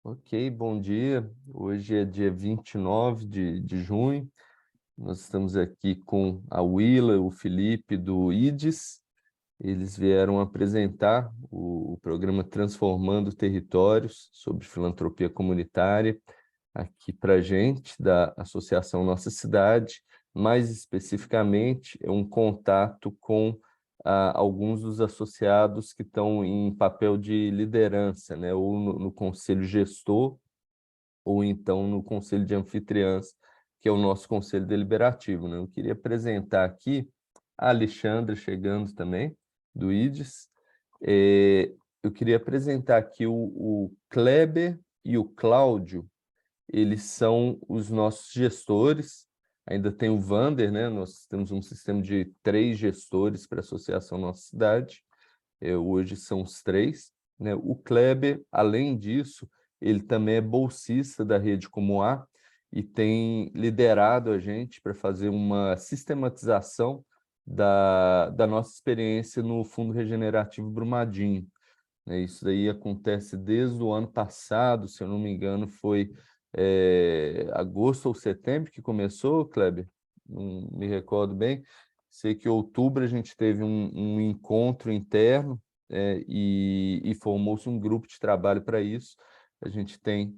Ok, bom dia. Hoje é dia 29 de junho. Nós estamos aqui com a Willa, o Felipe do IDES. Eles vieram apresentar o programa Transformando Territórios sobre filantropia comunitária aqui para a gente, da Associação Nossa Cidade. Mais especificamente, é um contato com alguns dos associados que estão em papel de liderança, né? Ou no conselho gestor, ou então no conselho de anfitriãs, que é o nosso conselho deliberativo, né? Eu queria apresentar aqui a Alexandra chegando também, do IDES. Eu queria apresentar aqui o Kleber e o Cláudio. Eles são os nossos gestores. Ainda tem o Vander, né? Nós temos um sistema de 3 gestores para a Associação Nossa Cidade. Hoje são os 3, né? O Kleber, além disso, ele também é bolsista da Rede Como A e tem liderado a gente para fazer uma sistematização da nossa experiência no Fundo Regenerativo Brumadinho, né? Isso daí acontece desde o ano passado, se eu não me engano, foi agosto ou setembro que começou, Kleber? Não me recordo bem. Sei que em outubro a gente teve um encontro interno, e formou-se um grupo de trabalho para isso. A gente tem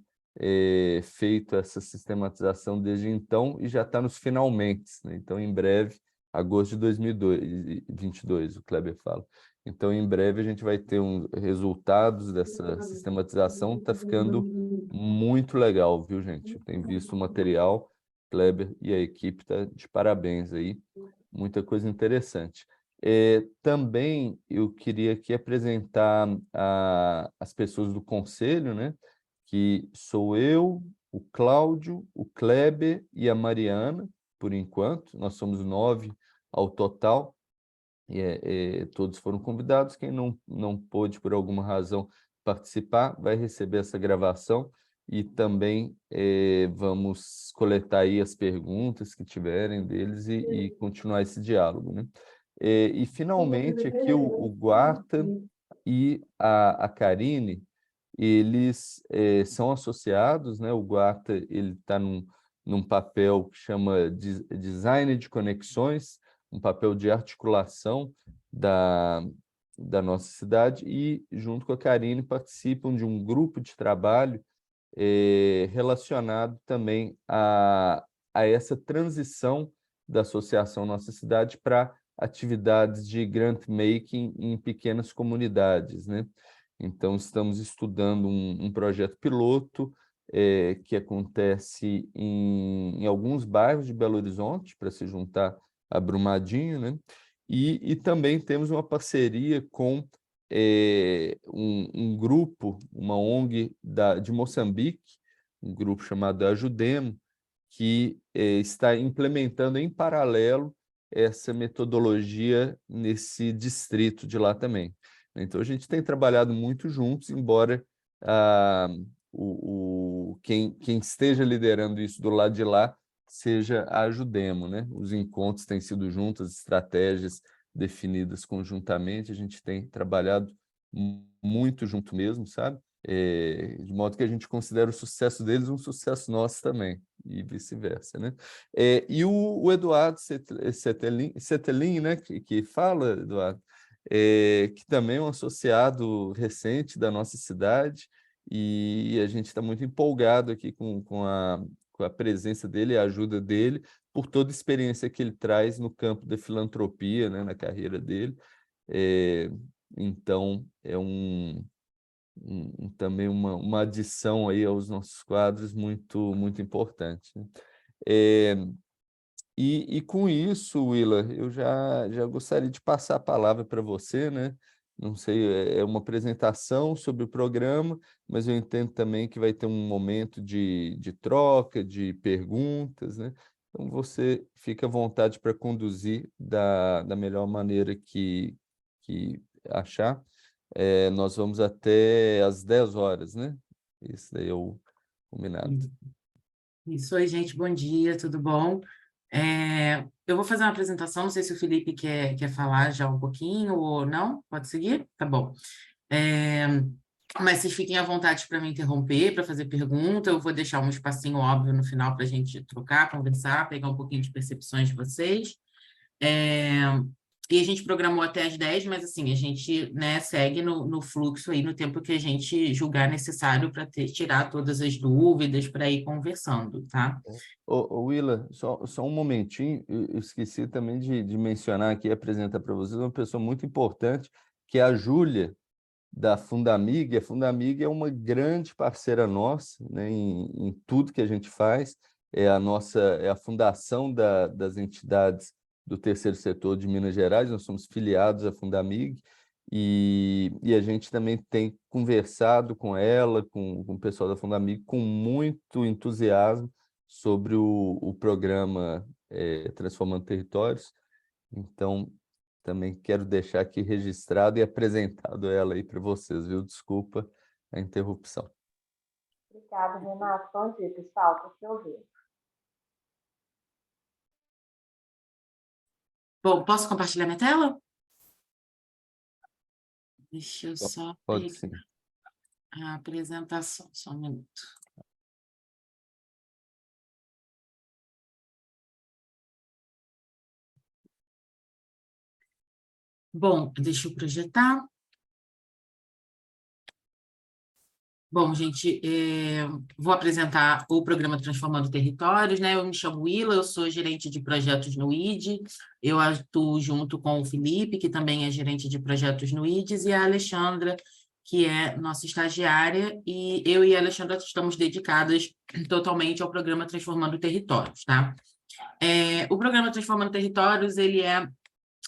feito essa sistematização desde então e já está nos finalmente, né? Então, em breve, agosto de 2022, o Kleber fala. Então, em breve, a gente vai ter resultados dessa sistematização. Está ficando muito legal, viu, gente? Eu tenho visto o material, Kleber e a equipe está de parabéns aí. Muita coisa interessante. Também eu queria aqui apresentar as pessoas do conselho, né? Que sou eu, o Cláudio, o Kleber e a Mariana, por enquanto. Nós somos 9 ao total. Todos foram convidados. Quem não pôde, por alguma razão, participar, vai receber essa gravação e também vamos coletar aí as perguntas que tiverem deles e continuar esse diálogo, né? E, finalmente, aqui o Guarta e a Karine, eles são associados, né? O Guarta ele está num papel que chama de design de conexões, um papel de articulação da nossa cidade, e, junto com a Karine, participam de um grupo de trabalho relacionado também a essa transição da Associação Nossa Cidade para atividades de grant making em pequenas comunidades, né? Então, estamos estudando um projeto piloto que acontece em alguns bairros de Belo Horizonte, para se juntar a Brumadinho, né? E também temos uma parceria com um grupo, uma ONG de Moçambique, um grupo chamado Ajudemo, que está implementando em paralelo essa metodologia nesse distrito de lá também. Então, a gente tem trabalhado muito juntos, embora quem esteja liderando isso do lado de lá seja a Ajudemo, né? Os encontros têm sido juntos, as estratégias definidas conjuntamente, a gente tem trabalhado muito junto mesmo, sabe? De modo que a gente considera o sucesso deles um sucesso nosso também, e vice-versa, né? E o Eduardo Cetelin, né, que fala, Eduardo, que também é um associado recente da nossa cidade, e a gente está muito empolgado aqui com a presença dele e a ajuda dele, por toda a experiência que ele traz no campo da filantropia, né, na carreira dele. Então, é também uma adição aí aos nossos quadros muito importante, né? E com isso, Willa, eu já gostaria de passar a palavra para você, né? Não sei, é uma apresentação sobre o programa, mas eu entendo também que vai ter um momento de troca, de perguntas, né? Então, você fica à vontade para conduzir da melhor maneira que achar. Nós vamos até às 10 horas, né? Isso daí é o combinado. Isso aí, gente, bom dia, tudo bom? Eu vou fazer uma apresentação, não sei se o Felipe quer falar já um pouquinho ou não, pode seguir? Tá bom. Mas vocês fiquem à vontade para me interromper, para fazer pergunta. Eu vou deixar um espacinho óbvio no final para a gente trocar, conversar, pegar um pouquinho de percepções de vocês. E a gente programou até às 10, mas assim, a gente, né, segue no fluxo aí, no tempo que a gente julgar necessário para tirar todas as dúvidas, para ir conversando, tá? Willa, só um momentinho, eu esqueci também de mencionar aqui, apresentar para vocês uma pessoa muito importante, que é a Júlia, da Fundamig. A Fundamig é uma grande parceira nossa, né, em tudo que a gente faz. É a fundação das entidades do terceiro setor de Minas Gerais. Nós somos filiados à Fundamig e a gente também tem conversado com ela, com o pessoal da Fundamig, com muito entusiasmo sobre o programa Transformando Territórios. Então, também quero deixar aqui registrado e apresentado ela aí para vocês, viu? Desculpa a interrupção. Obrigada, Renato. Bom dia, pessoal. Estou te ouvindo. Bom, posso compartilhar minha tela? Deixa eu só Pode pegar sim. a apresentação, só um minuto. Bom, deixa eu projetar. Bom, gente, vou apresentar o programa Transformando Territórios, né? Eu me chamo Willa, eu sou gerente de projetos no IDE, eu atuo junto com o Felipe, que também é gerente de projetos no IDES, e a Alexandra, que é nossa estagiária, e eu e a Alexandra estamos dedicadas totalmente ao programa Transformando Territórios, tá? O programa Transformando Territórios, ele é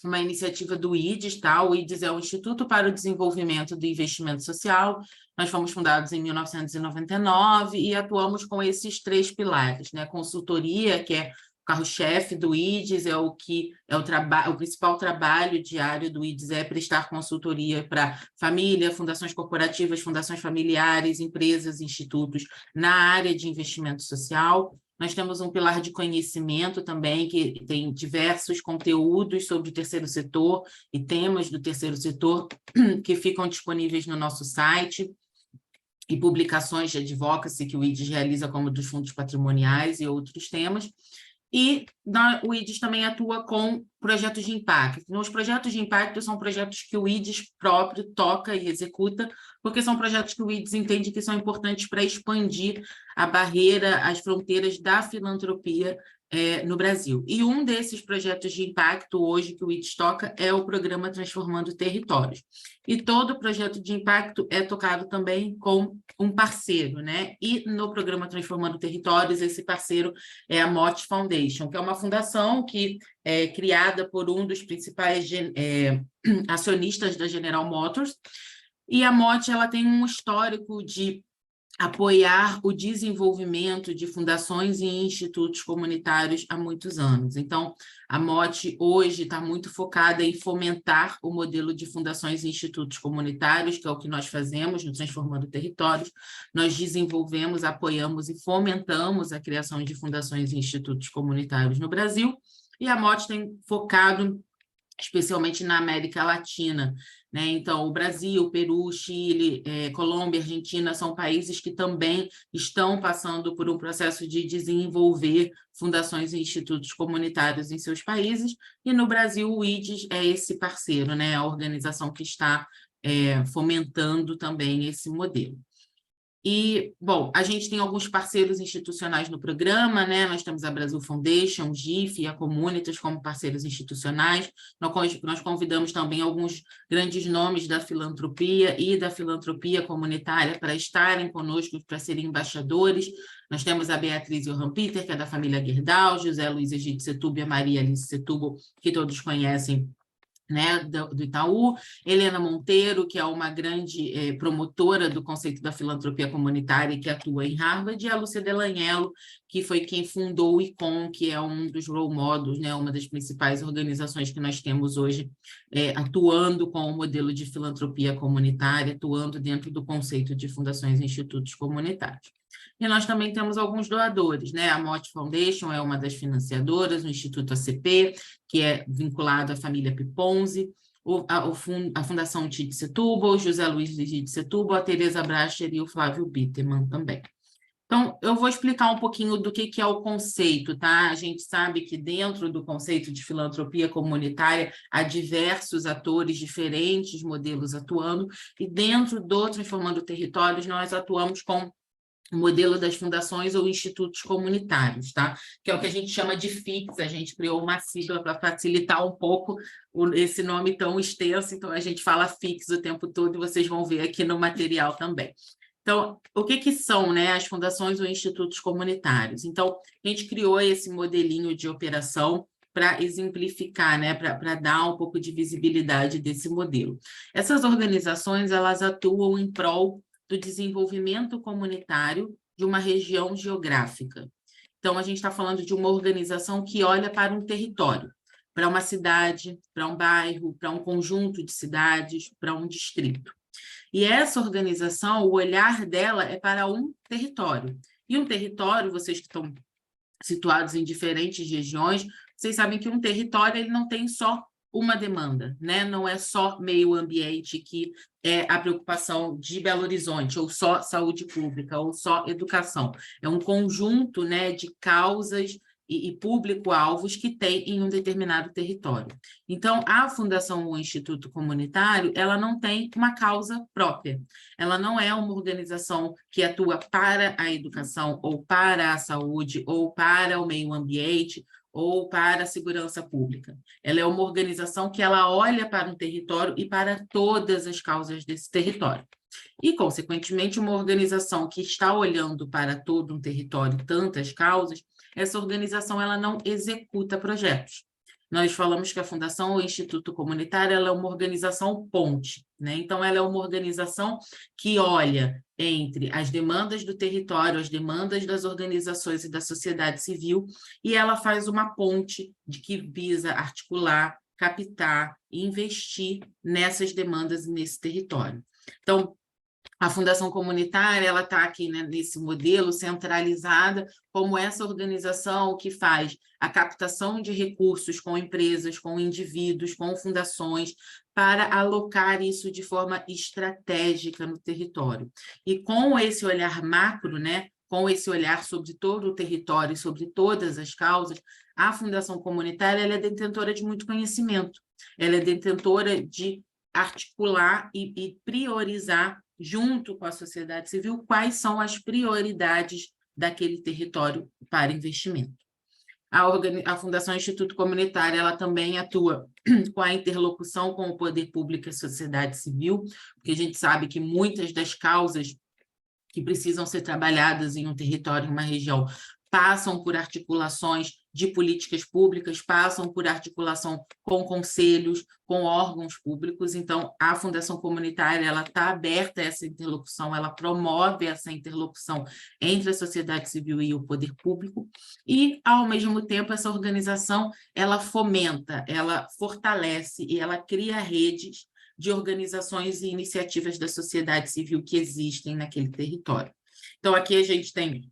uma iniciativa do IDES, tá? O IDES é o Instituto para o Desenvolvimento do Investimento Social. Nós fomos fundados em 1999 e atuamos com esses 3 pilares, né? Consultoria, que é o carro-chefe do IDES, é o principal trabalho diário do IDES é prestar consultoria para família, fundações corporativas, fundações familiares, empresas, institutos na área de investimento social. Nós temos um pilar de conhecimento também, que tem diversos conteúdos sobre o terceiro setor e temas do terceiro setor que ficam disponíveis no nosso site, e publicações de advocacy que o IDES realiza, como dos fundos patrimoniais e outros temas. E o IDES também atua com projetos de impacto. Os projetos de impacto são projetos que o IDES próprio toca e executa, porque são projetos que o IDES entende que são importantes para expandir a barreira, as fronteiras da filantropia no Brasil. E um desses projetos de impacto hoje que o IDES toca é o programa Transformando Territórios. E todo projeto de impacto é tocado também com um parceiro, né? E no programa Transformando Territórios, esse parceiro é a MOT Foundation, que é uma fundação que é criada por um dos principais acionistas da General Motors. E a MOT, ela tem um histórico de apoiar o desenvolvimento de fundações e institutos comunitários há muitos anos. Então, a MOT hoje está muito focada em fomentar o modelo de fundações e institutos comunitários, que é o que nós fazemos no Transformando Territórios. Nós desenvolvemos, apoiamos e fomentamos a criação de fundações e institutos comunitários no Brasil, e a MOT tem focado especialmente na América Latina, né? Então, o Brasil, Peru, Chile, Colômbia, Argentina são países que também estão passando por um processo de desenvolver fundações e institutos comunitários em seus países, e no Brasil o IDES é esse parceiro, né? A organização que está fomentando também esse modelo. E, bom, a gente tem alguns parceiros institucionais no programa, né? Nós temos a Brasil Foundation, o GIF e a Communitas como parceiros institucionais. Nós convidamos também alguns grandes nomes da filantropia e da filantropia comunitária para estarem conosco, para serem embaixadores. Nós temos a Beatriz Johan Peter, que é da família Gerdau, José Luiz Egito Setúbal e a Maria Alice Setúbal, que todos conhecem, né, do Itaú, Helena Monteiro, que é uma grande promotora do conceito da filantropia comunitária e que atua em Harvard, e a Lúcia Delagnello, que foi quem fundou o ICOM, que é um dos role models, né, uma das principais organizações que nós temos hoje atuando com o modelo de filantropia comunitária, atuando dentro do conceito de fundações e institutos comunitários. E nós também temos alguns doadores, né? A MOT Foundation é uma das financiadoras, o Instituto ACP, que é vinculado à família Piponzi, a Fundação Tid Setúbal, José Luiz de Setúbal, a Tereza Bracher e o Flávio Bittermann também. Então, eu vou explicar um pouquinho do que é o conceito, tá? A gente sabe que dentro do conceito de filantropia comunitária há diversos atores, diferentes modelos atuando, e dentro do Transformando Territórios nós atuamos com o modelo das fundações ou institutos comunitários, tá? Que é o que a gente chama de FICs, a gente criou uma sigla para facilitar um pouco esse nome tão extenso, então a gente fala FICs o tempo todo e vocês vão ver aqui no material também. Então, o que são, né, as fundações ou institutos comunitários? Então, a gente criou esse modelinho de operação para exemplificar, né, para dar um pouco de visibilidade desse modelo. Essas organizações, elas atuam em prol do desenvolvimento comunitário de uma região geográfica. Então, a gente está falando de uma organização que olha para um território, para uma cidade, para um bairro, para um conjunto de cidades, para um distrito. E essa organização, o olhar dela é para um território. E um território, vocês que estão situados em diferentes regiões, vocês sabem que um território ele não tem só uma demanda, né? Não é só meio ambiente que é a preocupação de Belo Horizonte, ou só saúde pública, ou só educação. É um conjunto, né, de causas e público-alvos que tem em um determinado território. Então, a Fundação ou Instituto Comunitário, ela não tem uma causa própria. Ela não é uma organização que atua para a educação, ou para a saúde, ou para o meio ambiente, ou para a segurança pública. Ela é uma organização que ela olha para um território e para todas as causas desse território. E, consequentemente, uma organização que está olhando para todo um território, tantas causas, essa organização ela não executa projetos. Nós falamos que a Fundação ou Instituto Comunitário ela é uma organização ponte, né? Então, ela é uma organização que olha entre as demandas do território, as demandas das organizações e da sociedade civil, e ela faz uma ponte de que visa articular, captar e investir nessas demandas e nesse território. Então, a Fundação Comunitária ela está aqui, né, nesse modelo centralizada como essa organização que faz a captação de recursos com empresas, com indivíduos, com fundações, para alocar isso de forma estratégica no território. E com esse olhar macro, né, com esse olhar sobre todo o território, sobre todas as causas, a Fundação Comunitária ela é detentora de muito conhecimento, ela é detentora de articular e priorizar junto com a sociedade civil, quais são as prioridades daquele território para investimento. A Fundação Instituto Comunitário ela também atua com a interlocução com o poder público e a sociedade civil, porque a gente sabe que muitas das causas que precisam ser trabalhadas em um território, em uma região, passam por articulações de políticas públicas, passam por articulação com conselhos, com órgãos públicos. Então, a Fundação Comunitária ela está aberta a essa interlocução, ela promove essa interlocução entre a sociedade civil e o poder público, e, ao mesmo tempo, essa organização ela fomenta, ela fortalece e ela cria redes de organizações e iniciativas da sociedade civil que existem naquele território. Então, aqui a gente tem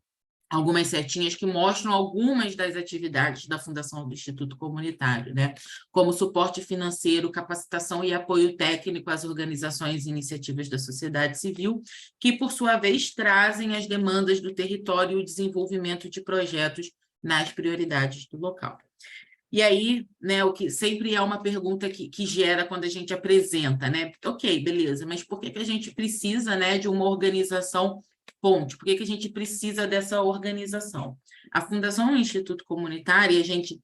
algumas setinhas que mostram algumas das atividades da Fundação do Instituto Comunitário, né? Como suporte financeiro, capacitação e apoio técnico às organizações e iniciativas da sociedade civil, que, por sua vez, trazem as demandas do território e o desenvolvimento de projetos nas prioridades do local. E aí, né, o que sempre é uma pergunta que gera quando a gente apresenta, né? Ok, beleza, mas por que a gente precisa, né, de uma organização ponte? Por que a gente precisa dessa organização? A Fundação Instituto Comunitário, e a gente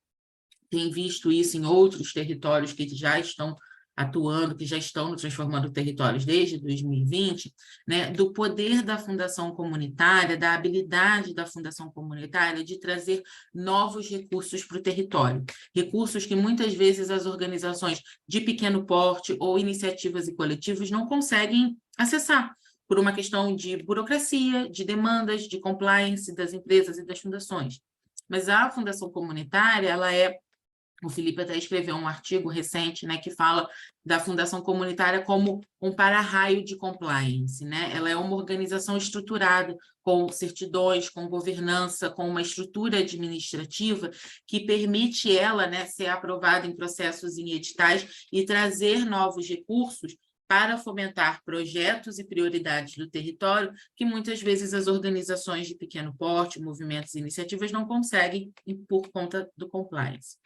tem visto isso em outros territórios que já estão atuando, que já estão transformando territórios desde 2020, né, do poder da Fundação Comunitária, da habilidade da Fundação Comunitária de trazer novos recursos para o território. Recursos que muitas vezes as organizações de pequeno porte ou iniciativas e coletivos não conseguem acessar, por uma questão de burocracia, de demandas, de compliance das empresas e das fundações. Mas a Fundação Comunitária, ela é O Felipe até escreveu um artigo recente, né, que fala da Fundação Comunitária como um para-raio de compliance, né? Ela é uma organização estruturada com certidões, com governança, com uma estrutura administrativa que permite ela, né, ser aprovada em processos em editais e trazer novos recursos para fomentar projetos e prioridades do território que muitas vezes as organizações de pequeno porte, movimentos e iniciativas não conseguem por conta do compliance.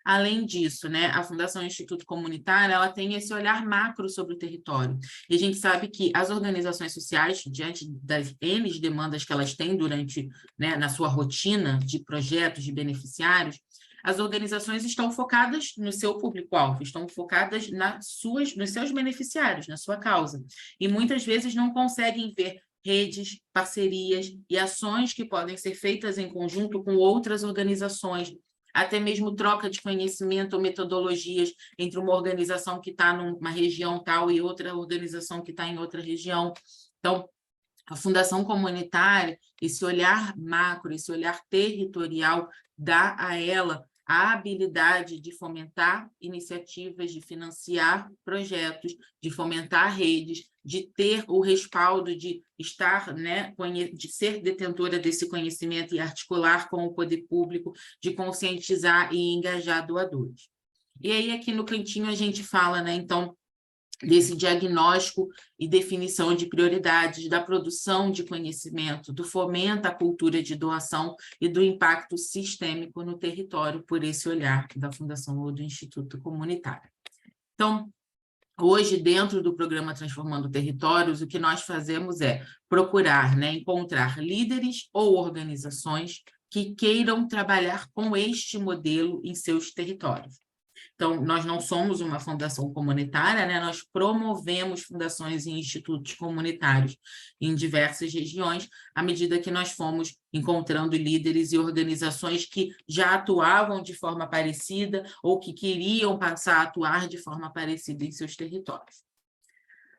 Além disso, né, a Fundação Instituto Comunitário ela tem esse olhar macro sobre o território. E a gente sabe que as organizações sociais, diante das N demandas que elas têm durante, né, na sua rotina de projetos, de beneficiários, as organizações estão focadas no seu público-alvo, estão focadas nos seus beneficiários, na sua causa. E muitas vezes não conseguem ver redes, parcerias e ações que podem ser feitas em conjunto com outras organizações, até mesmo troca de conhecimento ou metodologias entre uma organização que está numa região tal e outra organização que está em outra região. Então, a Fundação Comunitária, esse olhar macro, esse olhar territorial, dá a ela a habilidade de fomentar iniciativas, de financiar projetos, de fomentar redes, de ter o respaldo de estar, né, de ser detentora desse conhecimento e articular com o poder público, de conscientizar e engajar doadores. E aí, aqui no cantinho, a gente fala, né, então, desse diagnóstico e definição de prioridades, da produção de conhecimento, do fomento à cultura de doação e do impacto sistêmico no território por esse olhar da Fundação ou do Instituto Comunitário. Então, hoje, dentro do programa Transformando Territórios, o que nós fazemos é procurar, né, encontrar líderes ou organizações que queiram trabalhar com este modelo em seus territórios. Então, nós não somos uma fundação comunitária, né? Nós promovemos fundações e institutos comunitários em diversas regiões, à medida que nós fomos encontrando líderes e organizações que já atuavam de forma parecida ou que queriam passar a atuar de forma parecida em seus territórios.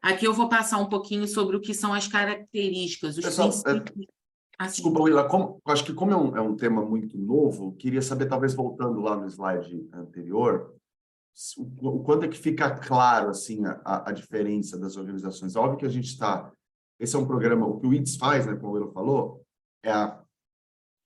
Aqui eu vou passar um pouquinho sobre o que são as características, os princípios. Desculpa, Willa, acho que como é um tema muito novo, queria saber, talvez voltando lá no slide anterior, o quanto é que fica claro assim, a diferença das organizações. Óbvio que a gente está... Esse é um programa, o que o IDS faz, né, como o Willa falou, é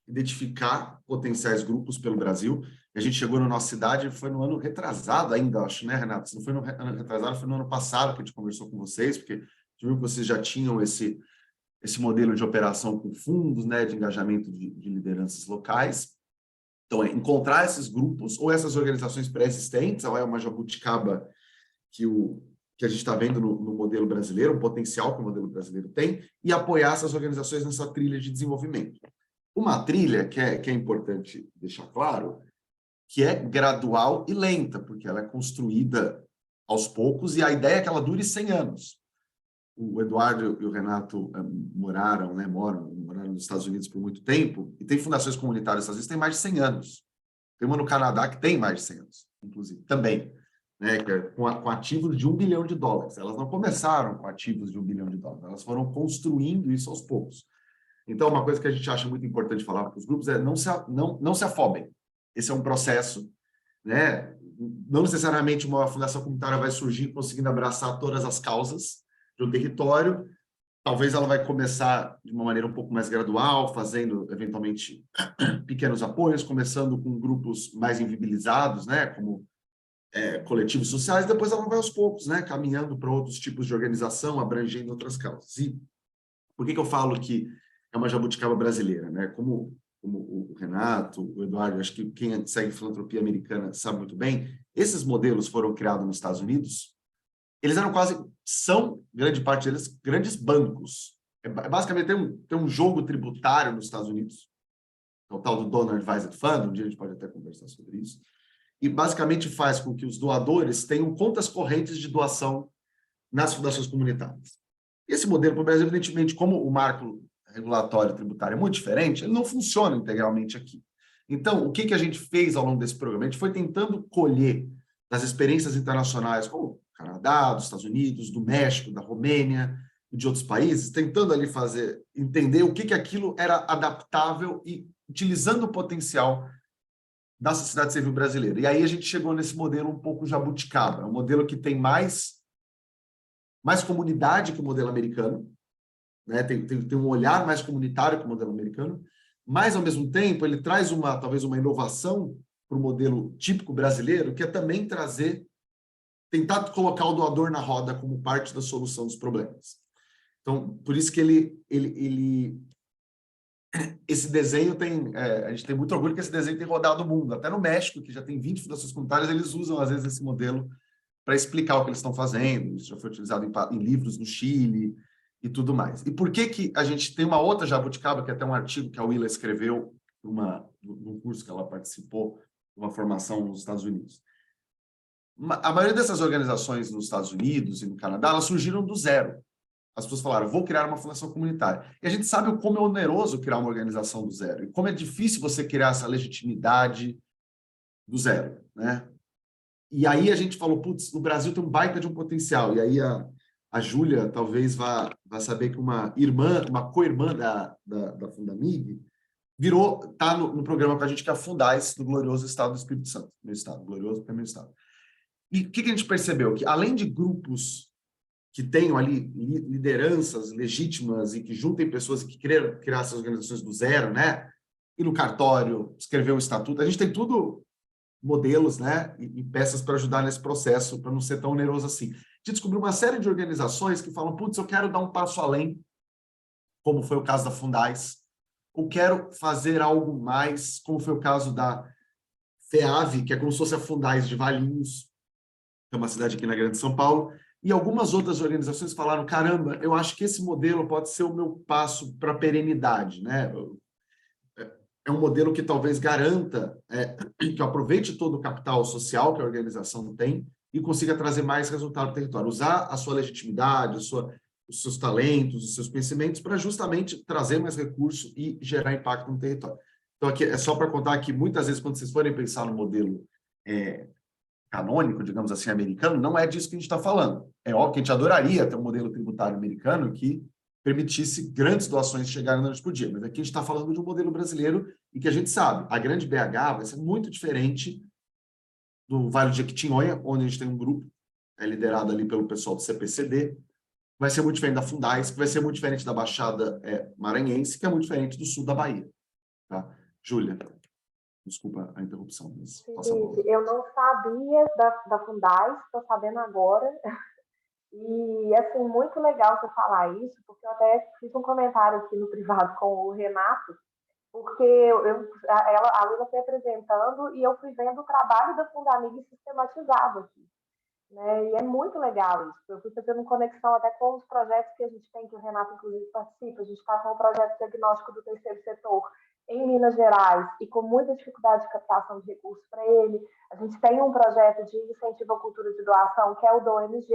identificar potenciais grupos pelo Brasil. A gente chegou na nossa cidade, foi no ano retrasado ainda, acho, né, Renato? Se não foi no ano retrasado, foi no ano passado que a gente conversou com vocês, porque a gente viu que vocês já tinham esse modelo de operação com fundos, né, de engajamento de lideranças locais. Então, é encontrar esses grupos ou essas organizações pré-existentes, ou é uma jabuticaba que a gente está vendo no modelo brasileiro, o potencial que o modelo brasileiro tem, e apoiar essas organizações nessa trilha de desenvolvimento. Uma trilha que é importante deixar claro, que é gradual e lenta, porque ela é construída aos poucos, e a ideia é que ela dure 100 anos. O Eduardo e o Renato moraram nos Estados Unidos por muito tempo, e tem fundações comunitárias nos Estados Unidos que têm mais de 100 anos. Tem uma no Canadá que tem mais de 100 anos, inclusive, também, né, que é com ativos de $1 bilhão. Elas não começaram com ativos de $1 bilhão, elas foram construindo isso aos poucos. Então, uma coisa que a gente acha muito importante falar para os grupos é não se afobem. Esse é um processo, né? Não necessariamente uma fundação comunitária vai surgir conseguindo abraçar todas as causas de um território. Talvez ela vai começar de uma maneira um pouco mais gradual, fazendo, eventualmente, pequenos apoios, começando com grupos mais invisibilizados, né, como coletivos sociais, depois ela vai aos poucos, né, caminhando para outros tipos de organização, abrangendo outras causas. E por que eu falo que é uma jabuticaba brasileira, né? Como o Renato, o Eduardo, acho que quem segue filantropia americana sabe muito bem, esses modelos foram criados nos Estados Unidos. Eles são, grande parte deles, grandes bancos. Basicamente, tem um jogo tributário nos Estados Unidos, o tal do Donor Advised Fund, um dia a gente pode até conversar sobre isso, e basicamente faz com que os doadores tenham contas correntes de doação nas fundações comunitárias. Esse modelo para o Brasil, evidentemente, como o marco regulatório tributário é muito diferente, ele não funciona integralmente aqui. Então, o que a gente fez ao longo desse programa? A gente foi tentando colher das experiências internacionais, como Canadá, dos Estados Unidos, do México, da Romênia e de outros países, tentando ali entender o que aquilo era adaptável e utilizando o potencial da sociedade civil brasileira. E aí a gente chegou nesse modelo um pouco jabuticaba, é um modelo que tem mais comunidade que o modelo americano, né? Tem um olhar mais comunitário que o modelo americano, mas, ao mesmo tempo, ele traz talvez uma inovação para o modelo típico brasileiro, que é também tentar colocar o doador na roda como parte da solução dos problemas. Então, por isso que esse desenho a gente tem muito orgulho que esse desenho tem rodado o mundo. Até no México, que já tem 20 fundações comunitárias, eles usam, às vezes, esse modelo para explicar o que eles estão fazendo. Isso já foi utilizado em livros no Chile e tudo mais. E por que a gente tem uma outra jabuticaba, que é até um artigo que a Willa escreveu num curso que ela participou, uma formação nos Estados Unidos. A maioria dessas organizações nos Estados Unidos e no Canadá, elas surgiram do zero. As pessoas falaram, vou criar uma fundação comunitária. E a gente sabe o como é oneroso criar uma organização do zero, e como é difícil você criar essa legitimidade do zero, né? E aí a gente falou, putz, o Brasil tem um baita de um potencial. E aí a Júlia talvez vá saber que uma co-irmã da Fundamig, está no programa com a gente, que é a Fundais, do glorioso estado do Espírito Santo. Meu estado, glorioso porque é meu estado. E o que a gente percebeu? Que além de grupos que tenham ali lideranças legítimas e que juntem pessoas que queiram criar essas organizações do zero, né? Ir no cartório, escrever um estatuto, a gente tem tudo modelos, né? E peças para ajudar nesse processo, para não ser tão oneroso assim. A gente descobriu uma série de organizações que falam, putz, eu quero dar um passo além, como foi o caso da Fundais, ou quero fazer algo mais, como foi o caso da FEAV, que é como se fosse a Fundais de Valinhos, que é uma cidade aqui na Grande São Paulo, e algumas outras organizações falaram, caramba, eu acho que esse modelo pode ser o meu passo para a perenidade, né? É um modelo que talvez garanta que aproveite todo o capital social que a organização tem e consiga trazer mais resultado para o território. Usar a sua legitimidade, os seus talentos, os seus conhecimentos para justamente trazer mais recursos e gerar impacto no território. Então, aqui é só para contar que muitas vezes, quando vocês forem pensar no modelo canônico, digamos assim, americano, não é disso que a gente está falando. É óbvio que a gente adoraria ter um modelo tributário americano que permitisse grandes doações chegarem na noite por dia, mas aqui a gente está falando de um modelo brasileiro e que a gente sabe, a grande BH vai ser muito diferente do Vale de Jequitinhonha, onde a gente tem um grupo liderado ali pelo pessoal do CPCD, vai ser muito diferente da Fundais, que vai ser muito diferente da Baixada Maranhense, que é muito diferente do sul da Bahia. Tá? Júlia, desculpa a interrupção, mas passa a bola. Eu não sabia da Fundais, estou sabendo agora. E, assim, muito legal você falar isso, porque eu até fiz um comentário aqui no privado com o Renato, porque a Willa foi apresentando e eu fui vendo o trabalho da Fundamig sistematizado aqui, né? E é muito legal isso. Eu fui fazendo conexão até com os projetos que a gente tem, que o Renato, inclusive, participa. A gente está com o projeto diagnóstico do terceiro setor em Minas Gerais e com muita dificuldade de captação de recursos para ele. A gente tem um projeto de incentivo à cultura de doação, que é o do OMG,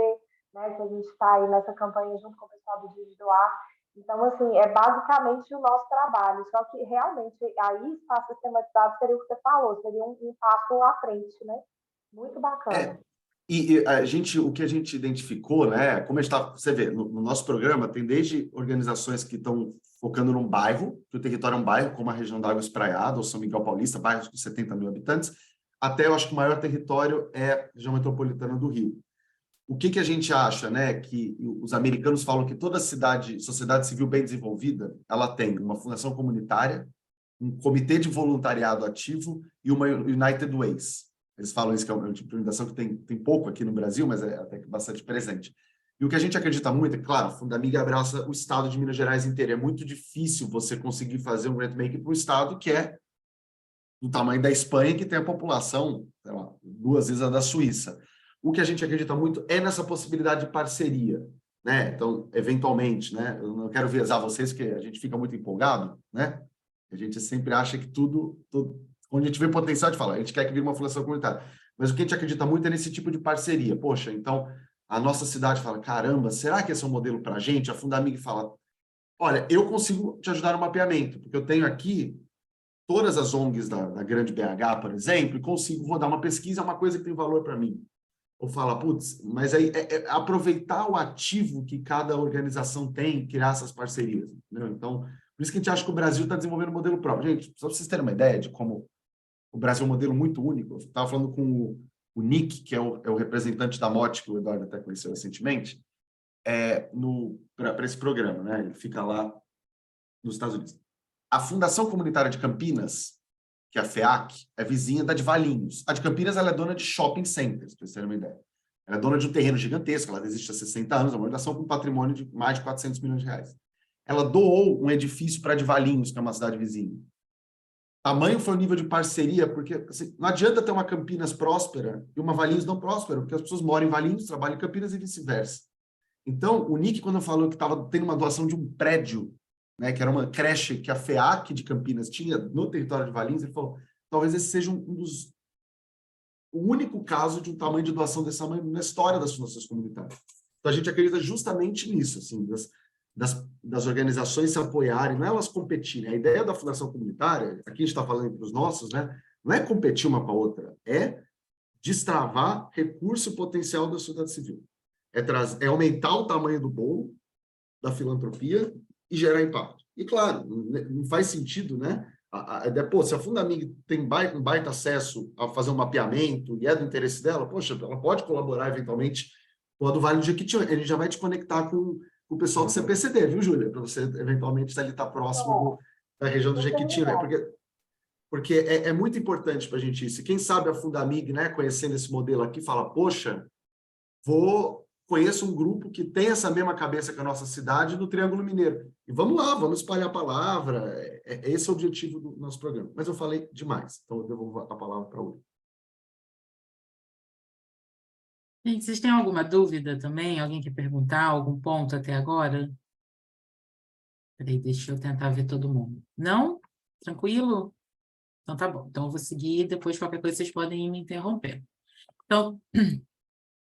né, que a gente está aí nessa campanha junto com o pessoal do Dia de Doar. Então, assim, é basicamente o nosso trabalho, só que realmente aí espaço sistematizado seria o que você falou, seria um passo à frente, né? Muito bacana. E o que a gente identificou, né, como a gente está, você vê, no nosso programa tem desde organizações que estão focando num bairro, que o território é um bairro, como a região da Água Espraiada, ou São Miguel Paulista, bairros com 70 mil habitantes, até eu acho que o maior território é a região metropolitana do Rio. O que a gente acha, né, que os americanos falam que toda sociedade civil bem desenvolvida, ela tem uma fundação comunitária, um comitê de voluntariado ativo e uma United Ways. Eles falam isso, que é um tipo de organização que tem pouco aqui no Brasil, mas é até bastante presente. E o que a gente acredita muito, é claro, a Fundamig abraça o estado de Minas Gerais inteiro. É muito difícil você conseguir fazer um grant-making para um estado que é do tamanho da Espanha, que tem a população, sei lá, 2 vezes a da Suíça. O que a gente acredita muito é nessa possibilidade de parceria, né? Então, eventualmente, né? Eu não quero viesar vocês, porque a gente fica muito empolgado, né? A gente sempre acha que tudo onde a gente vê potencial de falar, a gente quer que vire uma fundação comunitária. Mas o que a gente acredita muito é nesse tipo de parceria. Poxa, então, a nossa cidade fala, caramba, será que esse é um modelo para a gente? A Fundamig fala, olha, eu consigo te ajudar no mapeamento, porque eu tenho aqui todas as ONGs da grande BH, por exemplo, e consigo rodar uma pesquisa, é uma coisa que tem valor para mim. Ou fala, putz, mas aí aproveitar o ativo que cada organização tem, criar essas parcerias. Entendeu? Então, por isso que a gente acha que o Brasil está desenvolvendo um modelo próprio. Gente, só para vocês terem uma ideia de como o Brasil é um modelo muito único. Eu estava falando com o Nick, que é o representante da MOT, que o Eduardo até conheceu recentemente, para esse programa, né? Ele fica lá nos Estados Unidos. A Fundação Comunitária de Campinas, que é a FEAC, é vizinha da de Valinhos. A de Campinas ela é dona de shopping centers, para vocês terem uma ideia. Ela é dona de um terreno gigantesco, ela existe há 60 anos, é uma organização com patrimônio de mais de 400 milhões de reais. Ela doou um edifício para a de Valinhos, que é uma cidade vizinha. Tamanho foi o nível de parceria, porque assim, não adianta ter uma Campinas próspera e uma Valinhos não próspera, porque as pessoas moram em Valinhos, trabalham em Campinas e vice-versa. Então, o Nick, quando falou que estava tendo uma doação de um prédio, né, que era uma creche que a FEAC de Campinas tinha no território de Valinhos, ele falou, talvez esse seja o único caso de um tamanho de doação desse tamanho na história das fundações comunitárias. Então, a gente acredita justamente nisso, assim, das organizações se apoiarem, não é elas competirem. A ideia da fundação comunitária, aqui a gente está falando para os nossos, né, não é competir uma com a outra, é destravar recurso potencial da sociedade civil. É aumentar o tamanho do bolo da filantropia e gerar impacto. E, claro, não faz sentido, né? Se a Fundamig tem um baita acesso a fazer um mapeamento e é do interesse dela, poxa, ela pode colaborar eventualmente com a do Vale do Jequitinhonha. Ele já vai te conectar com o pessoal do CPCD, viu, Júlia? Para você, eventualmente, estar próximo da região do Jequitinhonha. Porque é muito importante para a gente isso. E quem sabe a Fundamig, né, conhecendo esse modelo aqui, fala, poxa, conheço um grupo que tem essa mesma cabeça que a nossa cidade no Triângulo Mineiro. E vamos lá, vamos espalhar a palavra. Esse é o objetivo do nosso programa. Mas eu falei demais, então eu devolvo a palavra para a Uri. Gente, vocês têm alguma dúvida também? Alguém quer perguntar algum ponto até agora? Peraí, deixa eu tentar ver todo mundo. Não? Tranquilo? Então tá bom. Então eu vou seguir, depois qualquer coisa vocês podem ir me interromper. Então,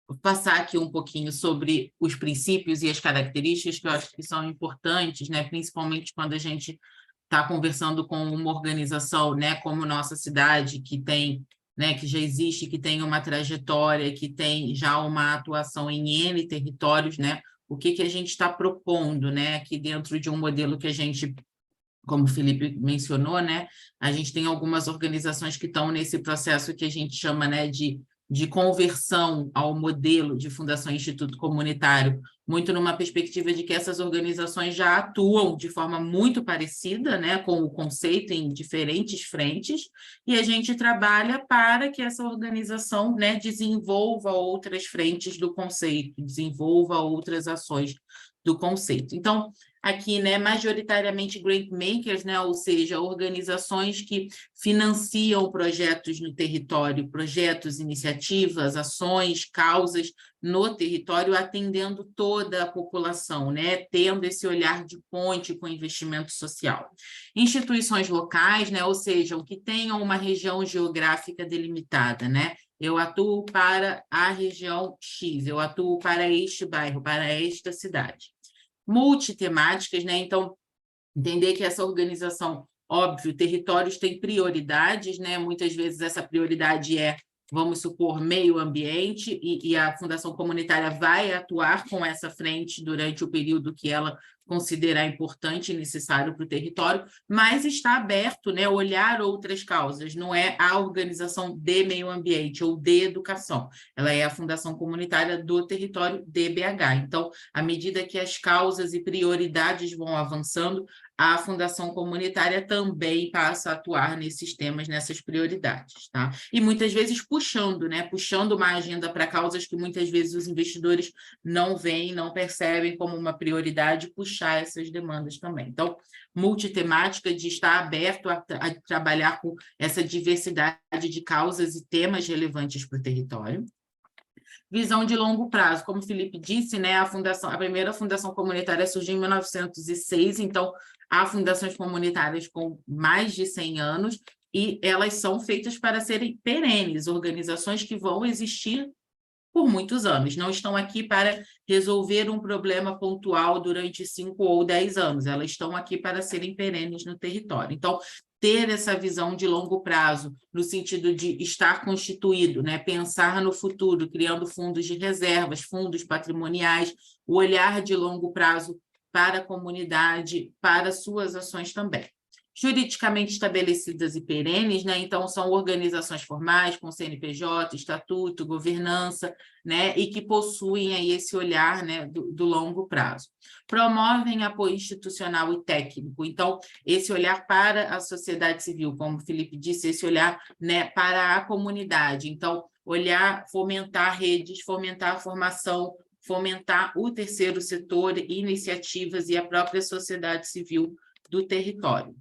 vou passar aqui um pouquinho sobre os princípios e as características que eu acho que são importantes, né? Principalmente quando a gente está conversando com uma organização, né, como Nossa Cidade, que tem, né, que já existe, que tem uma trajetória, que tem já uma atuação em N territórios, né? O que a gente está propondo, né, aqui dentro de um modelo que a gente, como o Felipe mencionou, né, a gente tem algumas organizações que estão nesse processo que a gente chama, né, de conversão ao modelo de Fundação Instituto Comunitário, muito numa perspectiva de que essas organizações já atuam de forma muito parecida, né, com o conceito em diferentes frentes, e a gente trabalha para que essa organização, né, desenvolva outras frentes do conceito, desenvolva outras ações do conceito. Então, aqui, né, majoritariamente grant makers, né, ou seja, organizações que financiam projetos no território, projetos, iniciativas, ações, causas no território, atendendo toda a população, né, tendo esse olhar de ponte com investimento social. Instituições locais, né, ou seja, que tenham uma região geográfica delimitada, né, eu atuo para a região X, eu atuo para este bairro, para esta cidade. Multitemáticas, né? Então, entender que essa organização, óbvio, territórios têm prioridades, né? Muitas vezes essa prioridade é, vamos supor, meio ambiente, e a Fundação Comunitária vai atuar com essa frente durante o período que ela considerar importante e necessário para o território, mas está aberto, né, olhar outras causas, não é a organização de meio ambiente ou de educação, ela é a Fundação Comunitária do território de BH. Então, à medida que as causas e prioridades vão avançando, a Fundação Comunitária também passa a atuar nesses temas, nessas prioridades, tá? E muitas vezes puxando, né? Puxando uma agenda para causas que muitas vezes os investidores não veem, não percebem como uma prioridade, puxar essas demandas também. Então, multitemática de estar aberto a trabalhar com essa diversidade de causas e temas relevantes para o território. Visão de longo prazo, como o Felipe disse, né, a primeira fundação comunitária surgiu em 1906, então há fundações comunitárias com mais de 100 anos e elas são feitas para serem perenes, organizações que vão existir por muitos anos, não estão aqui para resolver um problema pontual durante 5 ou 10 anos, elas estão aqui para serem perenes no território. Então, ter essa visão de longo prazo, no sentido de estar constituído, né? Pensar no futuro, criando fundos de reservas, fundos patrimoniais, o olhar de longo prazo para a comunidade, para suas ações também. juridicamente estabelecidas e perenes, né? Então, são organizações formais, com CNPJ, estatuto, governança, né? E que possuem aí esse olhar, né, do longo prazo. Promovem apoio institucional e técnico. Então, esse olhar para a sociedade civil, como o Felipe disse, esse olhar, né, para a comunidade. Então, olhar, fomentar redes, fomentar a formação, fomentar o terceiro setor, iniciativas e a própria sociedade civil do território.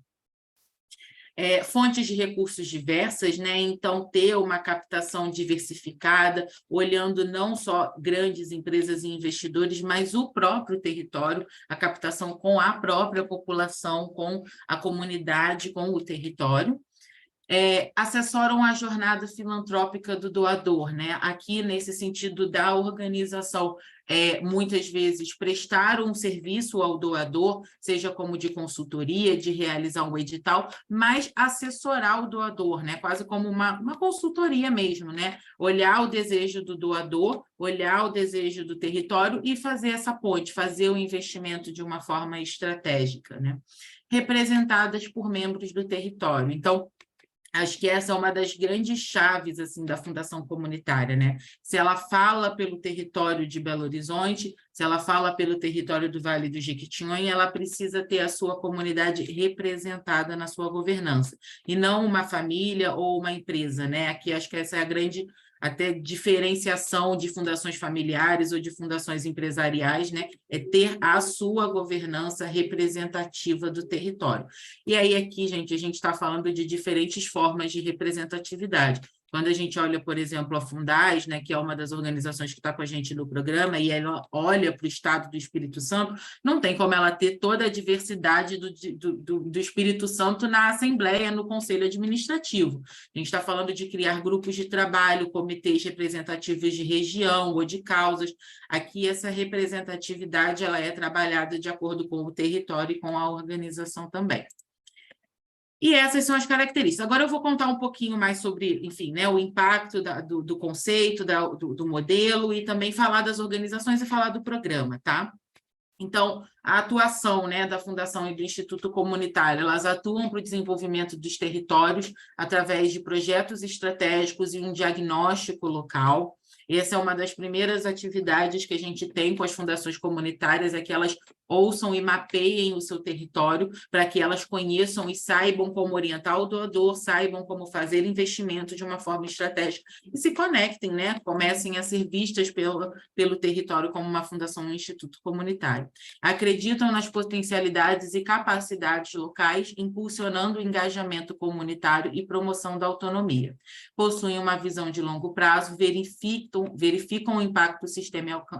Fontes de recursos diversas, né? Então, ter uma captação diversificada, olhando não só grandes empresas e investidores, mas o próprio território, a captação com a própria população, com a comunidade, com o território. Assessoram a jornada filantrópica do doador, né? Aqui, nesse sentido da organização, muitas vezes prestar um serviço ao doador, seja como de consultoria, de realizar um edital, mas assessorar o doador, né? Quase como uma consultoria mesmo, né? Olhar o desejo do doador, olhar o desejo do território e fazer essa ponte, fazer o investimento de uma forma estratégica, né? Representadas por membros do território. Então, acho que essa é uma das grandes chaves assim, da Fundação Comunitária, né? Se ela fala pelo território de Belo Horizonte, se ela fala pelo território do Vale do Jequitinhonha, ela precisa ter a sua comunidade representada na sua governança, e não uma família ou uma empresa, né? Aqui acho que essa é a grande até diferenciação de fundações familiares ou de fundações empresariais, né? É ter a sua governança representativa do território. E aí aqui, gente, a gente está falando de diferentes formas de representatividade. Quando a gente olha, por exemplo, a Fundais, né, que é uma das organizações que está com a gente no programa, e ela olha para o Estado do Espírito Santo, não tem como ela ter toda a diversidade do Espírito Santo na Assembleia, no Conselho Administrativo. A gente está falando de criar grupos de trabalho, comitês representativos de região ou de causas. Aqui, essa representatividade ela é trabalhada de acordo com o território e com a organização também. E essas são as características. Agora eu vou contar um pouquinho mais sobre, enfim, né, o impacto do conceito, do modelo, e também falar das organizações e falar do programa, tá? Então, a atuação, né, da Fundação e do Instituto Comunitário, elas atuam para o desenvolvimento dos territórios através de projetos estratégicos e um diagnóstico local. Essa é uma das primeiras atividades que a gente tem com as fundações comunitárias, é que elas ouçam e mapeiem o seu território para que elas conheçam e saibam como orientar o doador, saibam como fazer investimento de uma forma estratégica e se conectem, né? Comecem a ser vistas pelo território como uma fundação, um instituto comunitário. Acreditam nas potencialidades e capacidades locais, impulsionando o engajamento comunitário e promoção da autonomia. Possuem uma visão de longo prazo, verificam o impacto sistêmico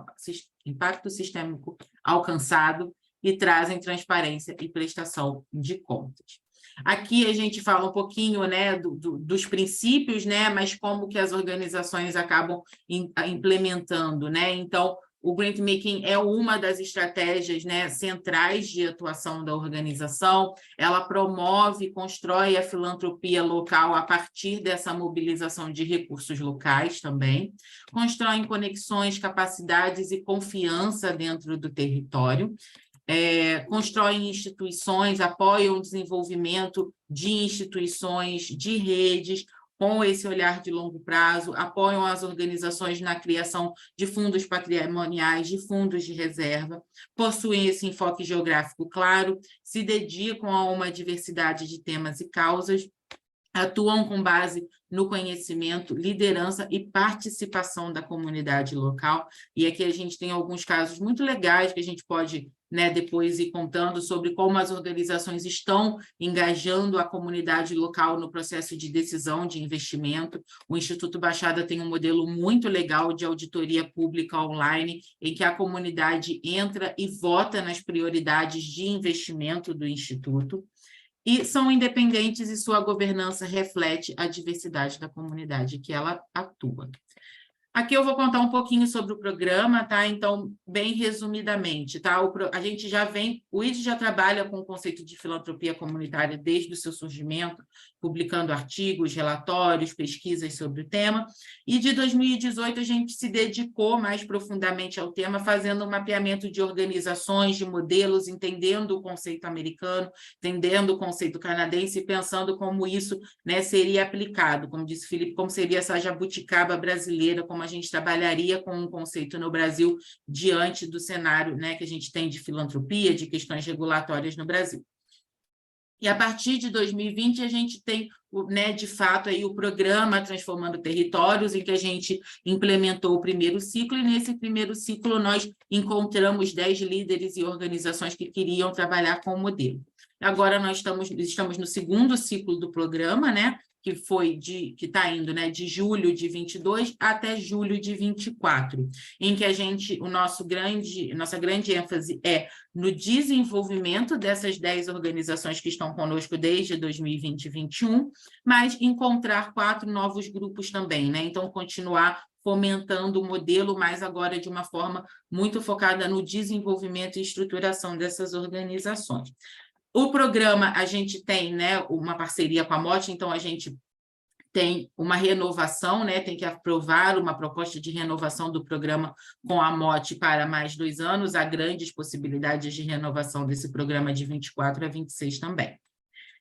alcançado e trazem transparência e prestação de contas. Aqui a gente fala um pouquinho, né, dos princípios, né, mas como que as organizações acabam implementando, né? Então, o grant-making é uma das estratégias, né, centrais de atuação da organização. Ela promove e constrói a filantropia local a partir dessa mobilização de recursos locais também. Constroem conexões, capacidades e confiança dentro do território. Constroem instituições, apoiam o desenvolvimento de instituições, de redes, com esse olhar de longo prazo, apoiam as organizações na criação de fundos patrimoniais, de fundos de reserva, possuem esse enfoque geográfico claro, se dedicam a uma diversidade de temas e causas, atuam com base no conhecimento, liderança e participação da comunidade local. E aqui a gente tem alguns casos muito legais que a gente pode, né, depois ir contando sobre como as organizações estão engajando a comunidade local no processo de decisão de investimento. O Instituto Baixada tem um modelo muito legal de auditoria pública online, em que a comunidade entra e vota nas prioridades de investimento do Instituto. E são independentes e sua governança reflete a diversidade da comunidade que ela atua. Aqui eu vou contar um pouquinho sobre o programa, tá? Então, bem resumidamente, tá? A gente já vem, o ID já trabalha com o conceito de filantropia comunitária desde o seu surgimento, publicando artigos, relatórios, pesquisas sobre o tema, e de 2018 a gente se dedicou mais profundamente ao tema, fazendo um mapeamento de organizações, de modelos, entendendo o conceito americano, entendendo o conceito canadense e pensando como isso, né, seria aplicado, como disse Felipe, como seria essa jabuticaba brasileira, como a gente trabalharia com um conceito no Brasil diante do cenário, né, que a gente tem de filantropia, de questões regulatórias no Brasil. E a partir de 2020 a gente tem, né, de fato, aí o programa Transformando Territórios, em que a gente implementou o primeiro ciclo, e nesse primeiro ciclo nós encontramos 10 líderes e organizações que queriam trabalhar com o modelo. Agora nós estamos no segundo ciclo do programa, né, que está indo, né, de julho de 22 até julho de 24, em que nossa grande ênfase é no desenvolvimento dessas 10 organizações que estão conosco desde 2020 e 2021, mas encontrar 4 novos grupos também, né? Então, continuar fomentando o modelo, mas agora de uma forma muito focada no desenvolvimento e estruturação dessas organizações. O programa, a gente tem, né, uma parceria com a MOT, então a gente tem uma renovação, né, tem que aprovar uma proposta de renovação do programa com a MOT para mais 2 anos, há grandes possibilidades de renovação desse programa de 24 a 26 também.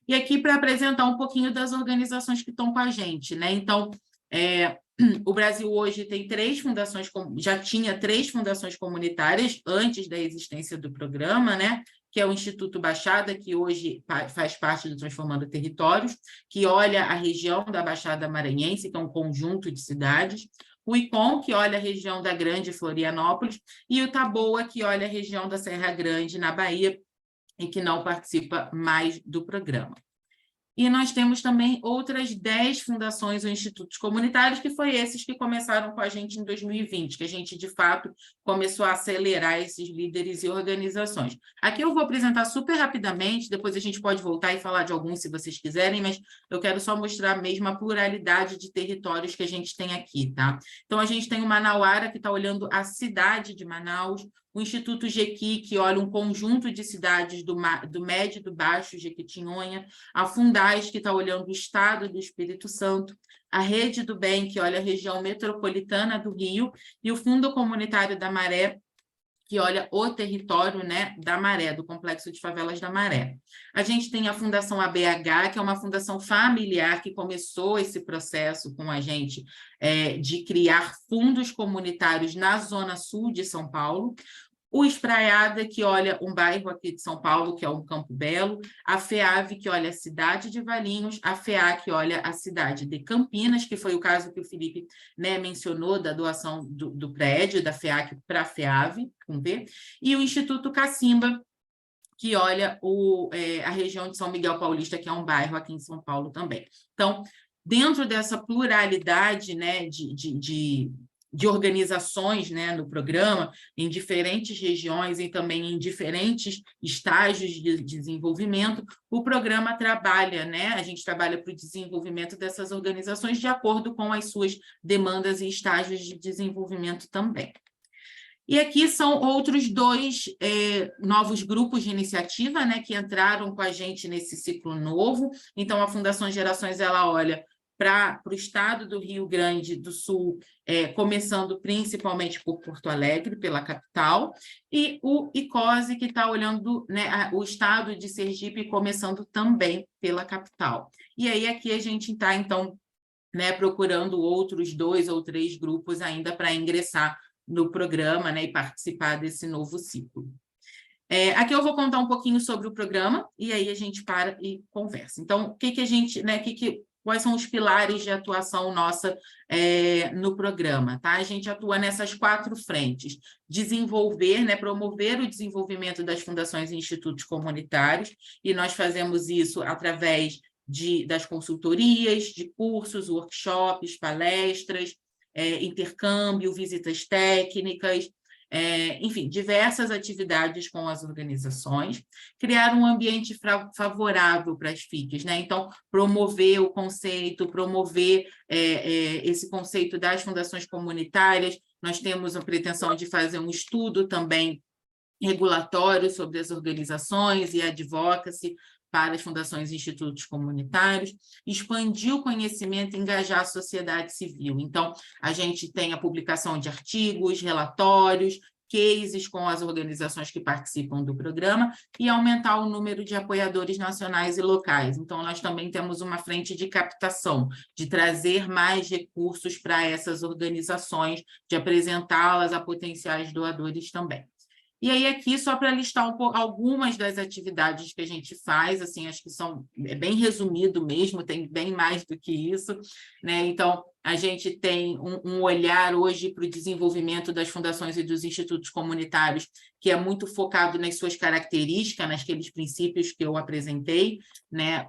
E aqui para apresentar um pouquinho das organizações que estão com a gente, né? Então, o Brasil hoje tem 3 fundações, já tinha 3 fundações comunitárias antes da existência do programa, né? Que é o Instituto Baixada, que hoje faz parte do Transformando Territórios, que olha a região da Baixada Maranhense, que é um conjunto de cidades, o ICOM, que olha a região da Grande Florianópolis, e o Taboa, que olha a região da Serra Grande, na Bahia, e que não participa mais do programa. E nós temos também outras 10 fundações ou institutos comunitários, que foi esses que começaram com a gente em 2020, que a gente, de fato, começou a acelerar esses líderes e organizações. Aqui eu vou apresentar super rapidamente, depois a gente pode voltar e falar de alguns, se vocês quiserem, mas eu quero só mostrar mesmo a pluralidade de territórios que a gente tem aqui, tá? Então, a gente tem o Manauara, que está olhando a cidade de Manaus, o Instituto Jequi, que olha um conjunto de cidades do Médio e do Baixo Jequitinhonha, a Fundais, que está olhando o estado do Espírito Santo, a Rede do Bem, que olha a região metropolitana do Rio, e o Fundo Comunitário da Maré, que olha o território, né, da Maré, do Complexo de Favelas da Maré. A gente tem a Fundação ABH, que é uma fundação familiar que começou esse processo com a gente de criar fundos comunitários na Zona Sul de São Paulo. O Espraiada, que olha um bairro aqui de São Paulo, que é o Campo Belo, a FEAV, que olha a cidade de Valinhos, a FEA, que olha a cidade de Campinas, que foi o caso que o Felipe, né, mencionou da doação do prédio, da FEAC para a FEAV, com V, e o Instituto Cacimba, que olha a região de São Miguel Paulista, que é um bairro aqui em São Paulo também. Então, dentro dessa pluralidade, né, de organizações, né, no programa, em diferentes regiões e também em diferentes estágios de desenvolvimento, o programa trabalha, né, a gente trabalha para o desenvolvimento dessas organizações de acordo com as suas demandas e estágios de desenvolvimento também. E aqui são outros 2 novos grupos de iniciativa, né, que entraram com a gente nesse ciclo novo. Então, a Fundação Gerações, ela olha para o estado do Rio Grande do Sul, começando principalmente por Porto Alegre, pela capital, e o ICOSE, que está olhando, né, o estado de Sergipe, começando também pela capital. E aí aqui a gente está, então, né, procurando outros 2 ou 3 grupos ainda para ingressar no programa, né, e participar desse novo ciclo. Aqui eu vou contar um pouquinho sobre o programa, e aí a gente para e conversa. Então, o que a gente, né, quais são os pilares de atuação nossa no programa, tá? A gente atua nessas 4 frentes: desenvolver, né, promover o desenvolvimento das fundações e institutos comunitários, e nós fazemos isso através das consultorias, de cursos, workshops, palestras, intercâmbio, visitas técnicas, enfim, diversas atividades com as organizações, criar um ambiente favorável para as FICs, né? Então, promover o conceito, promover esse conceito das fundações comunitárias. Nós temos a pretensão de fazer um estudo também regulatório sobre as organizações e advocacy para as fundações e institutos comunitários, expandir o conhecimento e engajar a sociedade civil. Então, a gente tem a publicação de artigos, relatórios, cases com as organizações que participam do programa e aumentar o número de apoiadores nacionais e locais. Então, nós também temos uma frente de captação, de trazer mais recursos para essas organizações, de apresentá-las a potenciais doadores também. E aí aqui, só para listar algumas das atividades que a gente faz, assim, acho que é bem resumido mesmo, tem bem mais do que isso, né? Então, a gente tem um olhar hoje para o desenvolvimento das fundações e dos institutos comunitários, que é muito focado nas suas características, naqueles princípios que eu apresentei, né?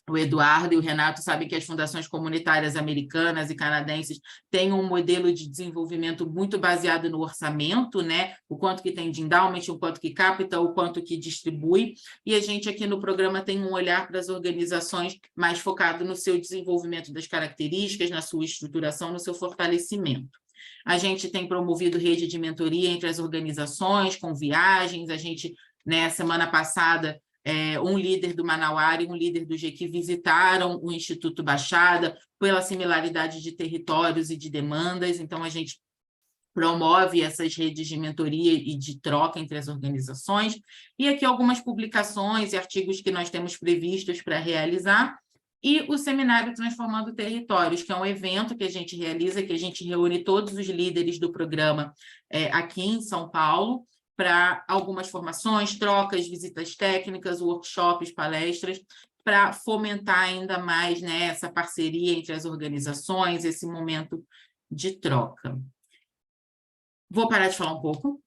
O Eduardo e o Renato sabem que as fundações comunitárias americanas e canadenses têm um modelo de desenvolvimento muito baseado no orçamento, né? O quanto que tem de endowment, o quanto que capta, o quanto que distribui. E a gente aqui no programa tem um olhar para as organizações mais focado no seu desenvolvimento das características, na sua estruturação, no seu fortalecimento. A gente tem promovido rede de mentoria entre as organizações, com viagens. A gente, né, semana passada, um líder do Manauara e um líder do GQ visitaram o Instituto Baixada pela similaridade de territórios e de demandas. Então, a gente promove essas redes de mentoria e de troca entre as organizações. E aqui algumas publicações e artigos que nós temos previstos para realizar. E o Seminário Transformando Territórios, que é um evento que a gente realiza, que a gente reúne todos os líderes do programa aqui em São Paulo, para algumas formações, trocas, visitas técnicas, workshops, palestras, para fomentar ainda mais, né, essa parceria entre as organizações, esse momento de troca. Vou parar de falar um pouco.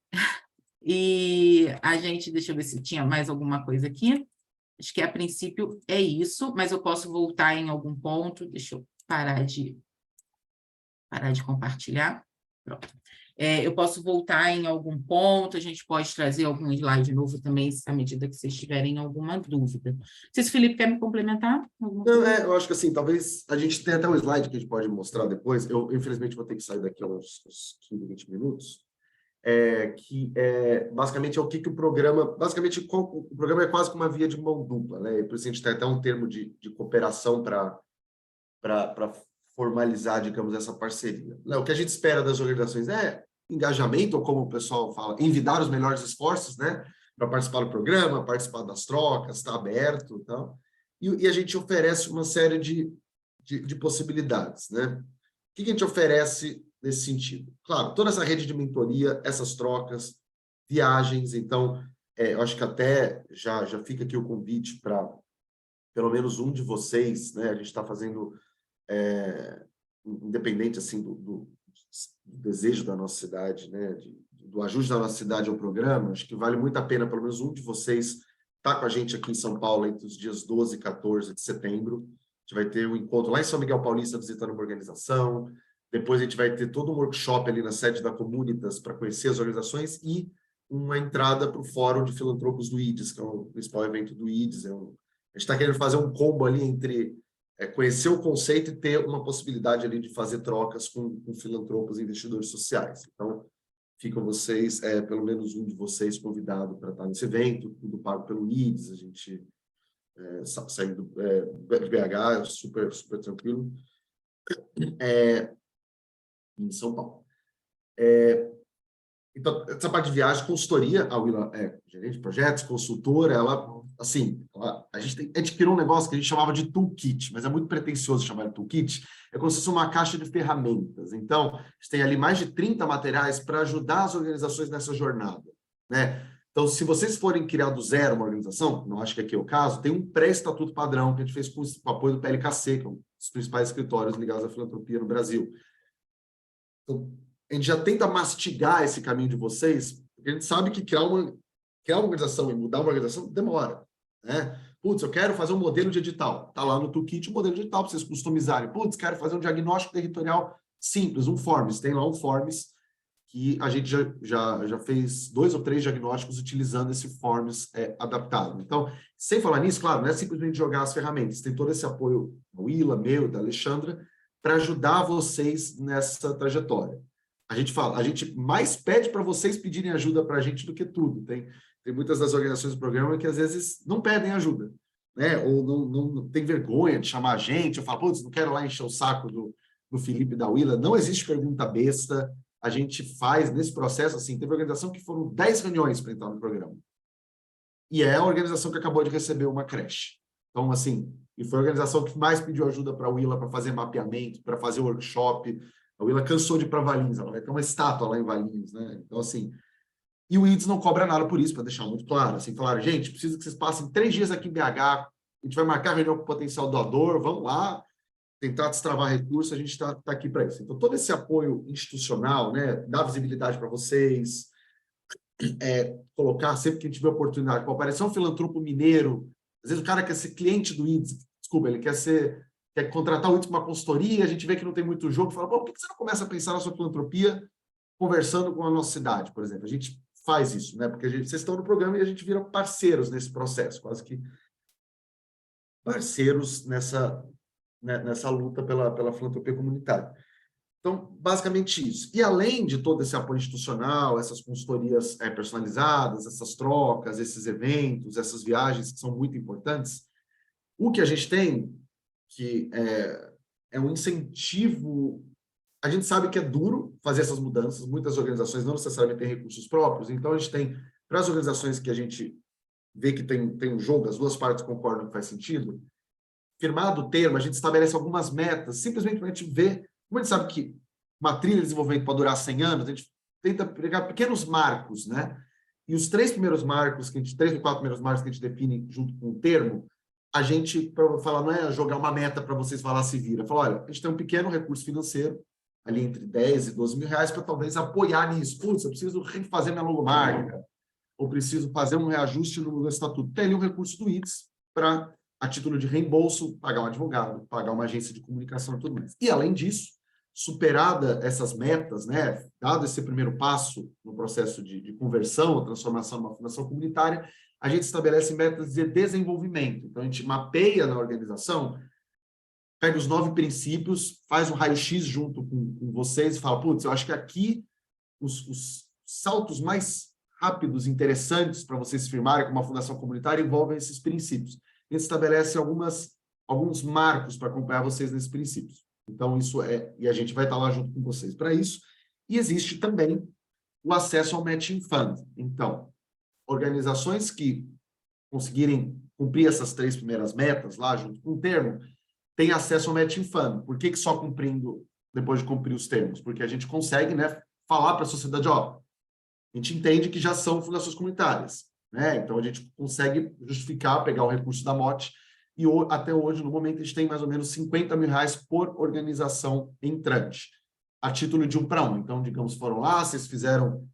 E a gente, deixa eu ver se tinha mais alguma coisa aqui. Acho que, a princípio, é isso, mas eu posso voltar em algum ponto. Deixa eu parar de compartilhar. Pronto. Eu posso voltar em algum ponto, a gente pode trazer algum slide novo também, à medida que vocês tiverem alguma dúvida. Não sei se o Felipe quer me complementar? Não, eu acho que assim, talvez a gente tenha até um slide que a gente pode mostrar depois. Eu, infelizmente, vou ter que sair daqui a uns 15, 20 minutos. Basicamente, é o que o programa... Basicamente, o programa é quase que uma via de mão dupla, né? Por isso a gente tem até um termo de cooperação para formalizar, digamos, essa parceria. O que a gente espera das organizações é engajamento, ou como o pessoal fala, envidar os melhores esforços, né, para participar do programa, participar das trocas, estar aberto e tal. E a gente oferece uma série de possibilidades, né? O que a gente oferece nesse sentido? Claro, toda essa rede de mentoria, essas trocas, viagens. Então, eu acho que até já fica aqui o convite para pelo menos um de vocês, né? A gente está fazendo... independente assim do desejo da nossa cidade, né, do ajuste da nossa cidade ao programa, acho que vale muito a pena pelo menos um de vocês estar com a gente aqui em São Paulo entre os dias 12 e 14 de setembro. A gente vai ter um encontro lá em São Miguel Paulista visitando uma organização, depois a gente vai ter todo um workshop ali na sede da Comunitas para conhecer as organizações e uma entrada para o Fórum de Filantropos do IDES, que é o principal evento do IDES. A gente está querendo fazer um combo ali entre conhecer o conceito e ter uma possibilidade ali de fazer trocas com filantropos e investidores sociais. Então, ficam vocês, pelo menos um de vocês, convidado para estar nesse evento, tudo pago pelo IDES, a gente saindo do BH, super, super tranquilo, em São Paulo. Então, essa parte de viagem, consultoria, a Willa é gerente de projetos, consultora, a gente criou um negócio que a gente chamava de toolkit, mas é muito pretensioso chamar de toolkit, é como se fosse uma caixa de ferramentas. Então, a gente tem ali mais de 30 materiais para ajudar as organizações nessa jornada, né? Então, se vocês forem criar do zero uma organização, não acho que aqui é o caso, tem um pré-estatuto padrão que a gente fez com o apoio do PLKC, que é um dos principais escritórios ligados à filantropia no Brasil. Então, a gente já tenta mastigar esse caminho de vocês, porque a gente sabe que criar uma organização e mudar uma organização demora, né? Putz, eu quero fazer um modelo de edital. Está lá no toolkit o modelo de edital para vocês customizarem. Putz, quero fazer um diagnóstico territorial simples, um Forms. Tem lá um Forms que a gente já fez 2 ou 3 diagnósticos utilizando esse Forms adaptado. Então, sem falar nisso, claro, não é simplesmente jogar as ferramentas, tem todo esse apoio da Willa, meu, da Alexandra, para ajudar vocês nessa trajetória. A gente mais pede para vocês pedirem ajuda para a gente do que tudo. Tem muitas das organizações do programa que às vezes não pedem ajuda, né? Ou não tem vergonha de chamar a gente, eu falo, putz, não quero lá encher o saco do Felipe e da Willa. Não existe pergunta besta. A gente faz nesse processo, assim, teve organização que foram 10 reuniões para entrar no programa. E é a organização que acabou de receber uma creche. Então, assim, e foi a organização que mais pediu ajuda para a Willa para fazer mapeamento, para fazer workshop. A Willa cansou de ir para Valinhos, ela vai ter uma estátua lá em Valinhos, né? Então, assim, e o IDES não cobra nada por isso, para deixar muito claro. Assim, falaram, gente, preciso que vocês passem 3 dias aqui em BH, a gente vai marcar reunião com o potencial doador, vamos lá, tentar destravar recursos, a gente está aqui para isso. Então, todo esse apoio institucional, né, dar visibilidade para vocês, colocar sempre que a gente vê oportunidade, para aparecer um filantropo mineiro, às vezes o cara quer ser cliente do IDES, desculpa, ele quer contratar o IDES para uma consultoria, a gente vê que não tem muito jogo, fala, pô, por que você não começa a pensar na sua filantropia conversando com a nossa cidade, por exemplo? A gente faz isso, né, porque vocês estão no programa e a gente vira parceiros nesse processo, quase que parceiros nessa luta pela filantropia comunitária. Então, basicamente isso. E além de todo esse apoio institucional, essas consultorias personalizadas, essas trocas, esses eventos, essas viagens que são muito importantes, o que a gente tem, que é um incentivo. A gente sabe que é duro fazer essas mudanças, muitas organizações não necessariamente têm recursos próprios, então a gente tem, para as organizações que a gente vê que tem um jogo, as duas partes concordam que faz sentido, firmado o termo, a gente estabelece algumas metas, simplesmente para a gente ver, como a gente sabe que uma trilha de desenvolvimento pode durar 100 anos, a gente tenta pegar pequenos marcos, né? E os 3 primeiros marcos, 3 ou 4 primeiros marcos que a gente define junto com o termo, a gente, para falar, não é jogar uma meta para vocês falar se vira, falar, olha, a gente tem um pequeno recurso financeiro, ali entre 10 e 12 mil reais, para talvez apoiar nisso. Putz, eu preciso refazer minha logomarca, ou preciso fazer um reajuste no estatuto. Tem ali um recurso do IDES para, a título de reembolso, pagar um advogado, pagar uma agência de comunicação e tudo mais. E, além disso, superada essas metas, né, dado esse primeiro passo no processo de conversão, transformação numa fundação comunitária, a gente estabelece metas de desenvolvimento. Então, a gente mapeia na organização, pega os 9 princípios, faz um raio-x junto com vocês e fala, putz, eu acho que aqui os saltos mais rápidos, interessantes para vocês se firmarem com uma fundação comunitária envolvem esses princípios. A gente estabelece alguns marcos para acompanhar vocês nesses princípios. Então, isso e a gente vai estar lá junto com vocês para isso. E existe também o acesso ao Matching Fund. Então, organizações que conseguirem cumprir essas 3 primeiras metas lá, junto com o termo, têm acesso ao Matching Fund. Por que só cumprindo, depois de cumprir os termos? Porque a gente consegue, né, falar para a sociedade, ó, a gente entende que já são fundações comunitárias, né? Então, a gente consegue justificar, pegar o recurso da MOT, e até hoje, no momento, a gente tem mais ou menos 50 mil reais por organização entrante, a título de 1 para 1. Então, digamos, foram lá, vocês fizeram,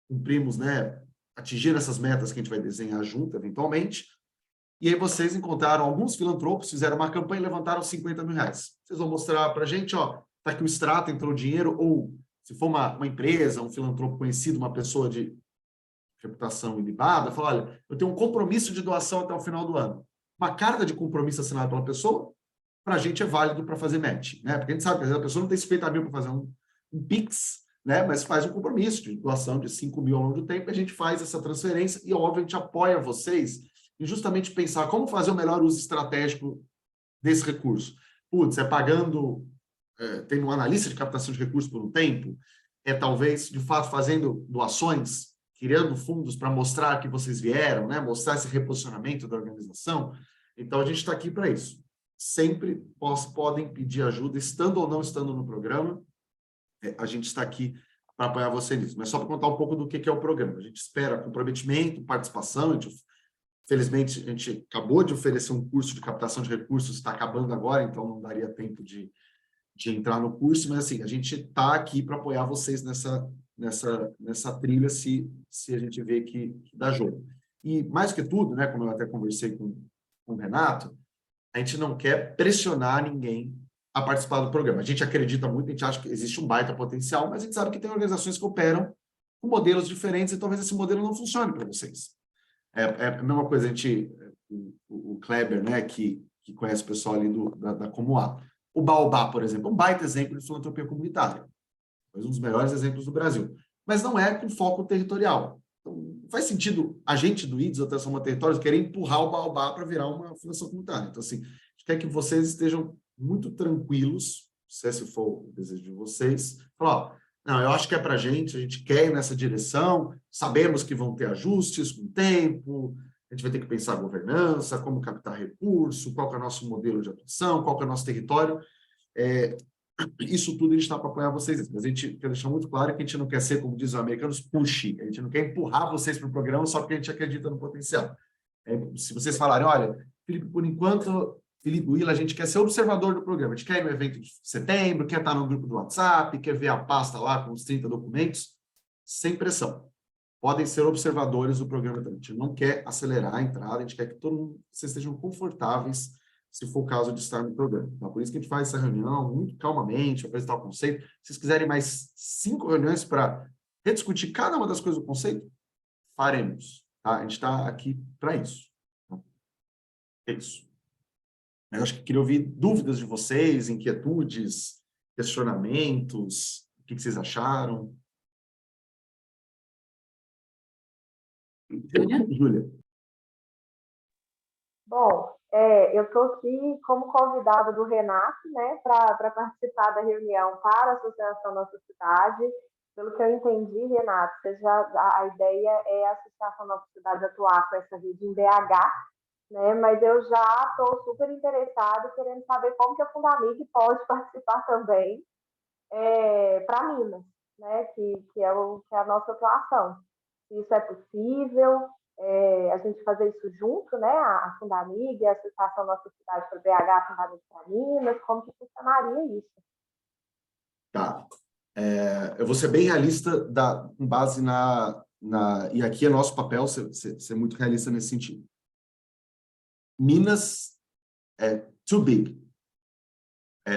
cumprimos, né, atingiram essas metas que a gente vai desenhar junto, eventualmente, e aí vocês encontraram alguns filantropos, fizeram uma campanha e levantaram 50 mil reais. Vocês vão mostrar para a gente, ó, tá aqui o extrato, entrou dinheiro, ou se for uma empresa, um filantropo conhecido, uma pessoa de reputação ilibada, fala, olha, eu tenho um compromisso de doação até o final do ano. Uma carta de compromisso assinada pela pessoa, para a gente é válido para fazer match, né? Porque a gente sabe que às vezes a pessoa não tem 50 mil para fazer um PIX, né? Mas faz um compromisso de doação de 5 mil ao longo do tempo, a gente faz essa transferência e, óbvio, a gente apoia vocês em justamente pensar como fazer o melhor uso estratégico desse recurso. Putz, pagando, tendo um analista de captação de recursos por um tempo, talvez, de fato, fazendo doações, criando fundos para mostrar que vocês vieram, né? Mostrar esse reposicionamento da organização. Então, a gente está aqui para isso. Sempre podem pedir ajuda, estando ou não estando no programa, a gente está aqui para apoiar você nisso. Mas só para contar um pouco do que é o programa. A gente espera comprometimento, participação. Felizmente, a gente acabou de oferecer um curso de captação de recursos, está acabando agora, então não daria tempo de entrar no curso, mas assim, a gente está aqui para apoiar vocês nessa trilha, se a gente vê que dá jogo. E, mais que tudo, né, como eu até conversei com o Renato, a gente não quer pressionar ninguém a participar do programa. A gente acredita muito, a gente acha que existe um baita potencial, mas a gente sabe que tem organizações que operam com modelos diferentes e talvez esse modelo não funcione para vocês. É a mesma coisa, o Kleber, né, que conhece o pessoal ali da Comoá. O Baobá, por exemplo, um baita exemplo de filantropia comunitária. Um dos melhores exemplos do Brasil. Mas não é com foco territorial. Então, faz sentido a gente do IDES, ou Transforma Territórios, querer empurrar o Baobá para virar uma fundação comunitária. Então, assim, a gente quer que vocês estejam muito tranquilos, se esse for o desejo de vocês, falar, não, eu acho que é para a gente quer ir nessa direção, sabemos que vão ter ajustes com o tempo, a gente vai ter que pensar a governança, como captar recurso, qual que é o nosso modelo de atuação, qual que é o nosso território. Isso tudo a gente está para apoiar vocês, mas a gente quer deixar muito claro que a gente não quer ser, como dizem os americanos, pushy, a gente não quer empurrar vocês para o programa só porque a gente acredita no potencial. Se vocês falarem, olha, Felipe, por enquanto, Felipe Willa, a gente quer ser observador do programa, a gente quer ir no evento de setembro, quer estar no grupo do WhatsApp, quer ver a pasta lá com os 30 documentos, sem pressão. Podem ser observadores do programa também. A gente não quer acelerar a entrada, a gente quer que vocês estejam confortáveis se for o caso de estar no programa. Então, por isso que a gente faz essa reunião muito calmamente, apresentar o conceito. Se vocês quiserem mais 5 reuniões para rediscutir cada uma das coisas do conceito, faremos. Tá? A gente está aqui para isso. É isso. Eu acho que queria ouvir dúvidas de vocês, inquietudes, questionamentos, o que vocês acharam. Júlia. Bom, eu estou aqui como convidada do Renato, né, para participar da reunião para a Associação Nossa Cidade. Pelo que eu entendi, Renato, a ideia é a Associação Nossa Cidade atuar com essa rede em BH, né, mas eu já estou super interessada, querendo saber como que a Fundamig pode participar também para Minas, né, que é a nossa atuação. Se isso é possível, a gente fazer isso junto, né? A Fundamig, a Associação Nossa Cidade para BH, a Fundamig para Minas, como que funcionaria isso? Tá. Eu vou ser bem realista com base e aqui é nosso papel ser muito realista nesse sentido. Minas é too big.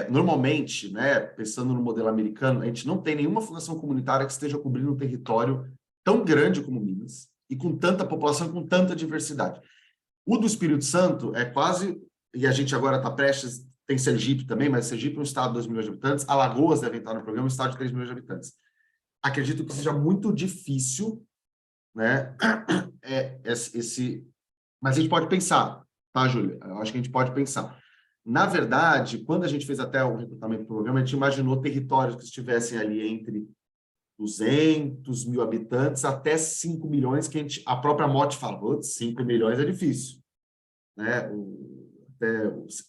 Normalmente, né, pensando no modelo americano, a gente não tem nenhuma fundação comunitária que esteja cobrindo um território tão grande como Minas e com tanta população, com tanta diversidade. O do Espírito Santo é quase, e a gente agora está prestes, tem Sergipe também, mas Sergipe é um estado de 2 milhões de habitantes, Alagoas deve estar no programa, um estado de 3 milhões de habitantes. Acredito que seja muito difícil, né, mas a gente pode pensar, tá, Júlia? Eu acho que a gente pode pensar. Na verdade, quando a gente fez até o recrutamento do programa, a gente imaginou territórios que estivessem ali entre 200 mil habitantes até 5 milhões, que a própria Mote fala, 5 milhões é difícil. Né?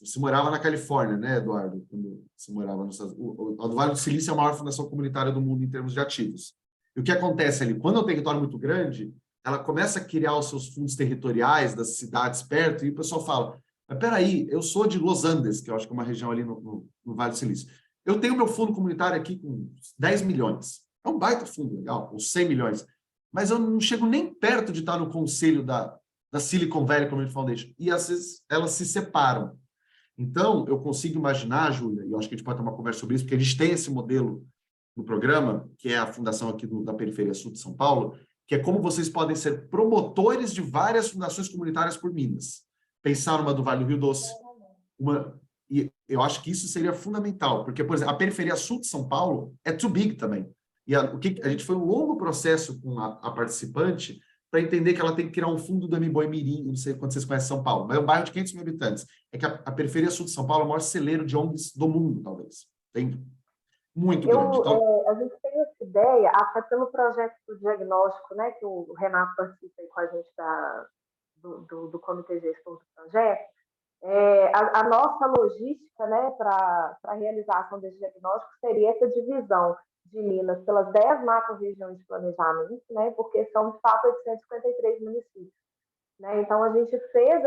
Você morava na Califórnia, né, Eduardo? Quando você morava nos Estados Unidos. O Vale do Silício é a maior fundação comunitária do mundo em termos de ativos. E o que acontece ali? Quando é um território muito grande, ela começa a criar os seus fundos territoriais das cidades perto, e o pessoal fala, mas peraí, eu sou de Los Andes, que eu acho que é uma região ali no Vale do Silício. Eu tenho meu fundo comunitário aqui com 10 milhões. É um baita fundo, legal, ou 100 milhões. Mas eu não chego nem perto de estar no conselho da Silicon Valley Community Foundation. E, às vezes, elas se separam. Então, eu consigo imaginar, Júlia, e eu acho que a gente pode ter uma conversa sobre isso, porque a gente tem esse modelo no programa, que é a fundação aqui da Periferia Sul de São Paulo, que é como vocês podem ser promotores de várias fundações comunitárias por Minas. Pensar numa do Vale do Rio Doce. E eu acho que isso seria fundamental, porque, por exemplo, a Periferia Sul de São Paulo é too big também. E a gente foi um longo processo com a participante para entender que ela tem que criar um fundo do Mboi Mirim, não sei quando vocês conhecem São Paulo, mas é um bairro de 500 mil habitantes. É que a Periferia Sul de São Paulo é o maior celeiro de ONGs do mundo, talvez. Tem muito grande. Então, a gente tem essa ideia, até pelo projeto do diagnóstico, né, que o Renato participa aí com a gente do comitê gestor do projeto. A nossa logística, né, para a realização desse diagnóstico seria essa divisão de Minas pelas 10 macro-regiões de planejamento, né, porque são, de fato, 853 municípios. Né? Então, a gente fez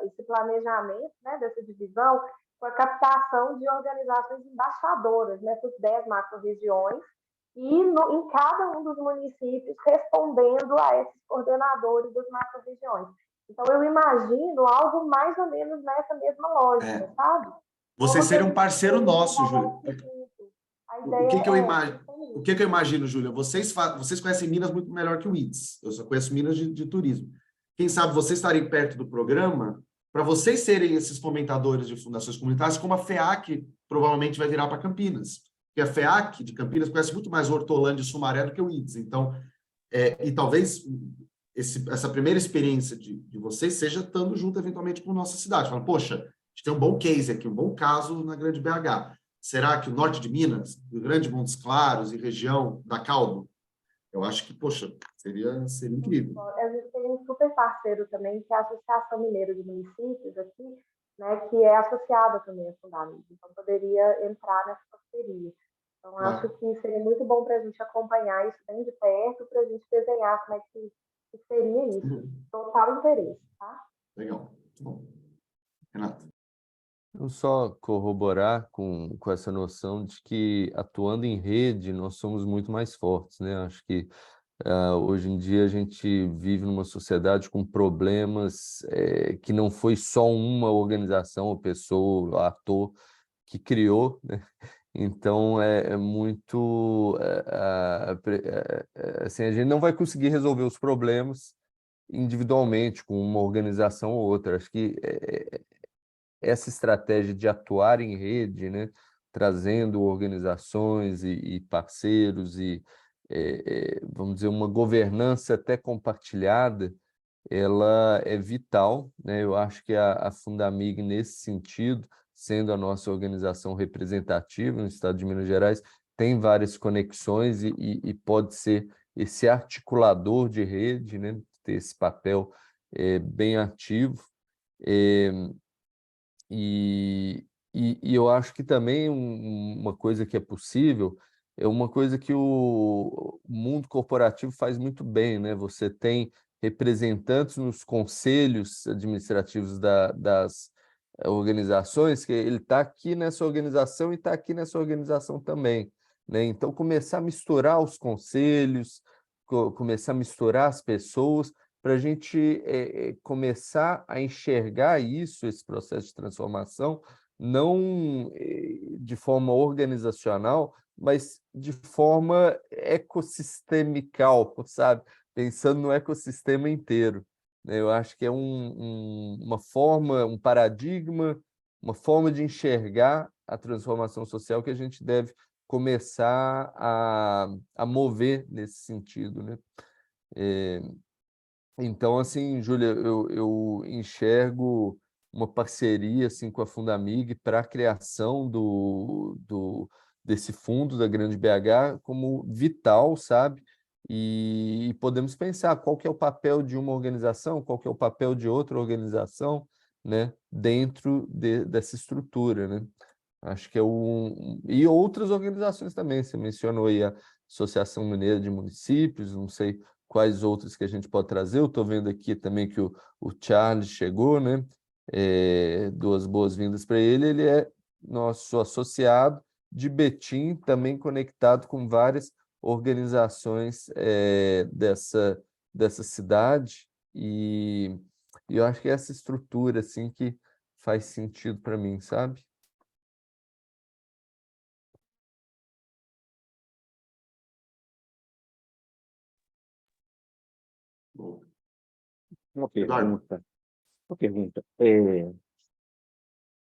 esse planejamento, né, dessa divisão com a captação de organizações embaixadoras nessas 10 macro-regiões e em cada um dos municípios respondendo a esses coordenadores das macro-regiões. Então, eu imagino algo mais ou menos nessa mesma lógica, sabe? Vocês seriam um parceiro nosso, Júlia. A O ideia que que eu é imagino? O que que eu imagino, Júlia? Vocês conhecem Minas muito melhor que o IDS. Eu só conheço Minas de turismo. Quem sabe vocês estarem perto do programa para vocês serem esses fomentadores de fundações comunitárias, como a FEAC provavelmente vai virar para Campinas. Porque a FEAC de Campinas conhece muito mais Hortolândia e Sumaré do que o IDS. Então, e talvez essa primeira experiência de vocês seja estando junto eventualmente com nossa cidade. Fala, poxa, a gente tem um bom case aqui, um bom caso na Grande BH. Será que o norte de Minas, o Grande Montes Claros e região da Caldo, eu acho que, poxa, seria incrível. A gente tem um super parceiro também, que é a Associação Mineira de Municípios aqui, né, que é associada também à Fundamig, então poderia entrar nessa parceria. Então, acho que seria muito bom para a gente acompanhar isso bem de perto, para a gente desenhar como é que seria isso. Total interesse, tá? Legal, muito bom. Renato. Eu só corroborar com essa noção de que, atuando em rede, nós somos muito mais fortes, né? Acho que hoje em dia a gente vive numa sociedade com problemas que não foi só uma organização, ou pessoa, ou ator que criou, né? Então é muito assim, a gente não vai conseguir resolver os problemas individualmente com uma organização ou outra. Acho que essa estratégia de atuar em rede, né, trazendo organizações e parceiros e, vamos dizer, uma governança até compartilhada, ela é vital, né? Eu acho que a Fundamig, nesse sentido, sendo a nossa organização representativa no estado de Minas Gerais, tem várias conexões e pode ser esse articulador de rede, né? Ter esse papel bem ativo. E eu acho que também uma coisa que é possível é uma coisa que o mundo corporativo faz muito bem, né? Você tem representantes nos conselhos administrativos das organizações, que ele está aqui nessa organização e está aqui nessa organização também, né? Então, começar a misturar os conselhos, começar a misturar as pessoas, para a gente começar a enxergar isso, esse processo de transformação, não de forma organizacional, mas de forma ecossistemical, sabe? Pensando no ecossistema inteiro, né? Eu acho que é uma forma, um paradigma, uma forma de enxergar a transformação social que a gente deve começar a mover nesse sentido, né? Então, assim, Júlia, eu enxergo uma parceria assim, com a Fundamig para a criação desse fundo da Grande BH como vital, sabe? E podemos pensar qual que é o papel de uma organização, qual que é o papel de outra organização, né? Dentro dessa estrutura, né? Acho que e outras organizações também. Você mencionou aí a Associação Mineira de Municípios, não sei quais outras que a gente pode trazer. Eu estou vendo aqui também que o Charles chegou, né? Duas boas-vindas para ele. Ele é nosso associado de Betim, também conectado com várias organizações dessa cidade. E eu acho que é essa estrutura assim que faz sentido para mim, sabe? Uma Eduardo. pergunta. Uma pergunta.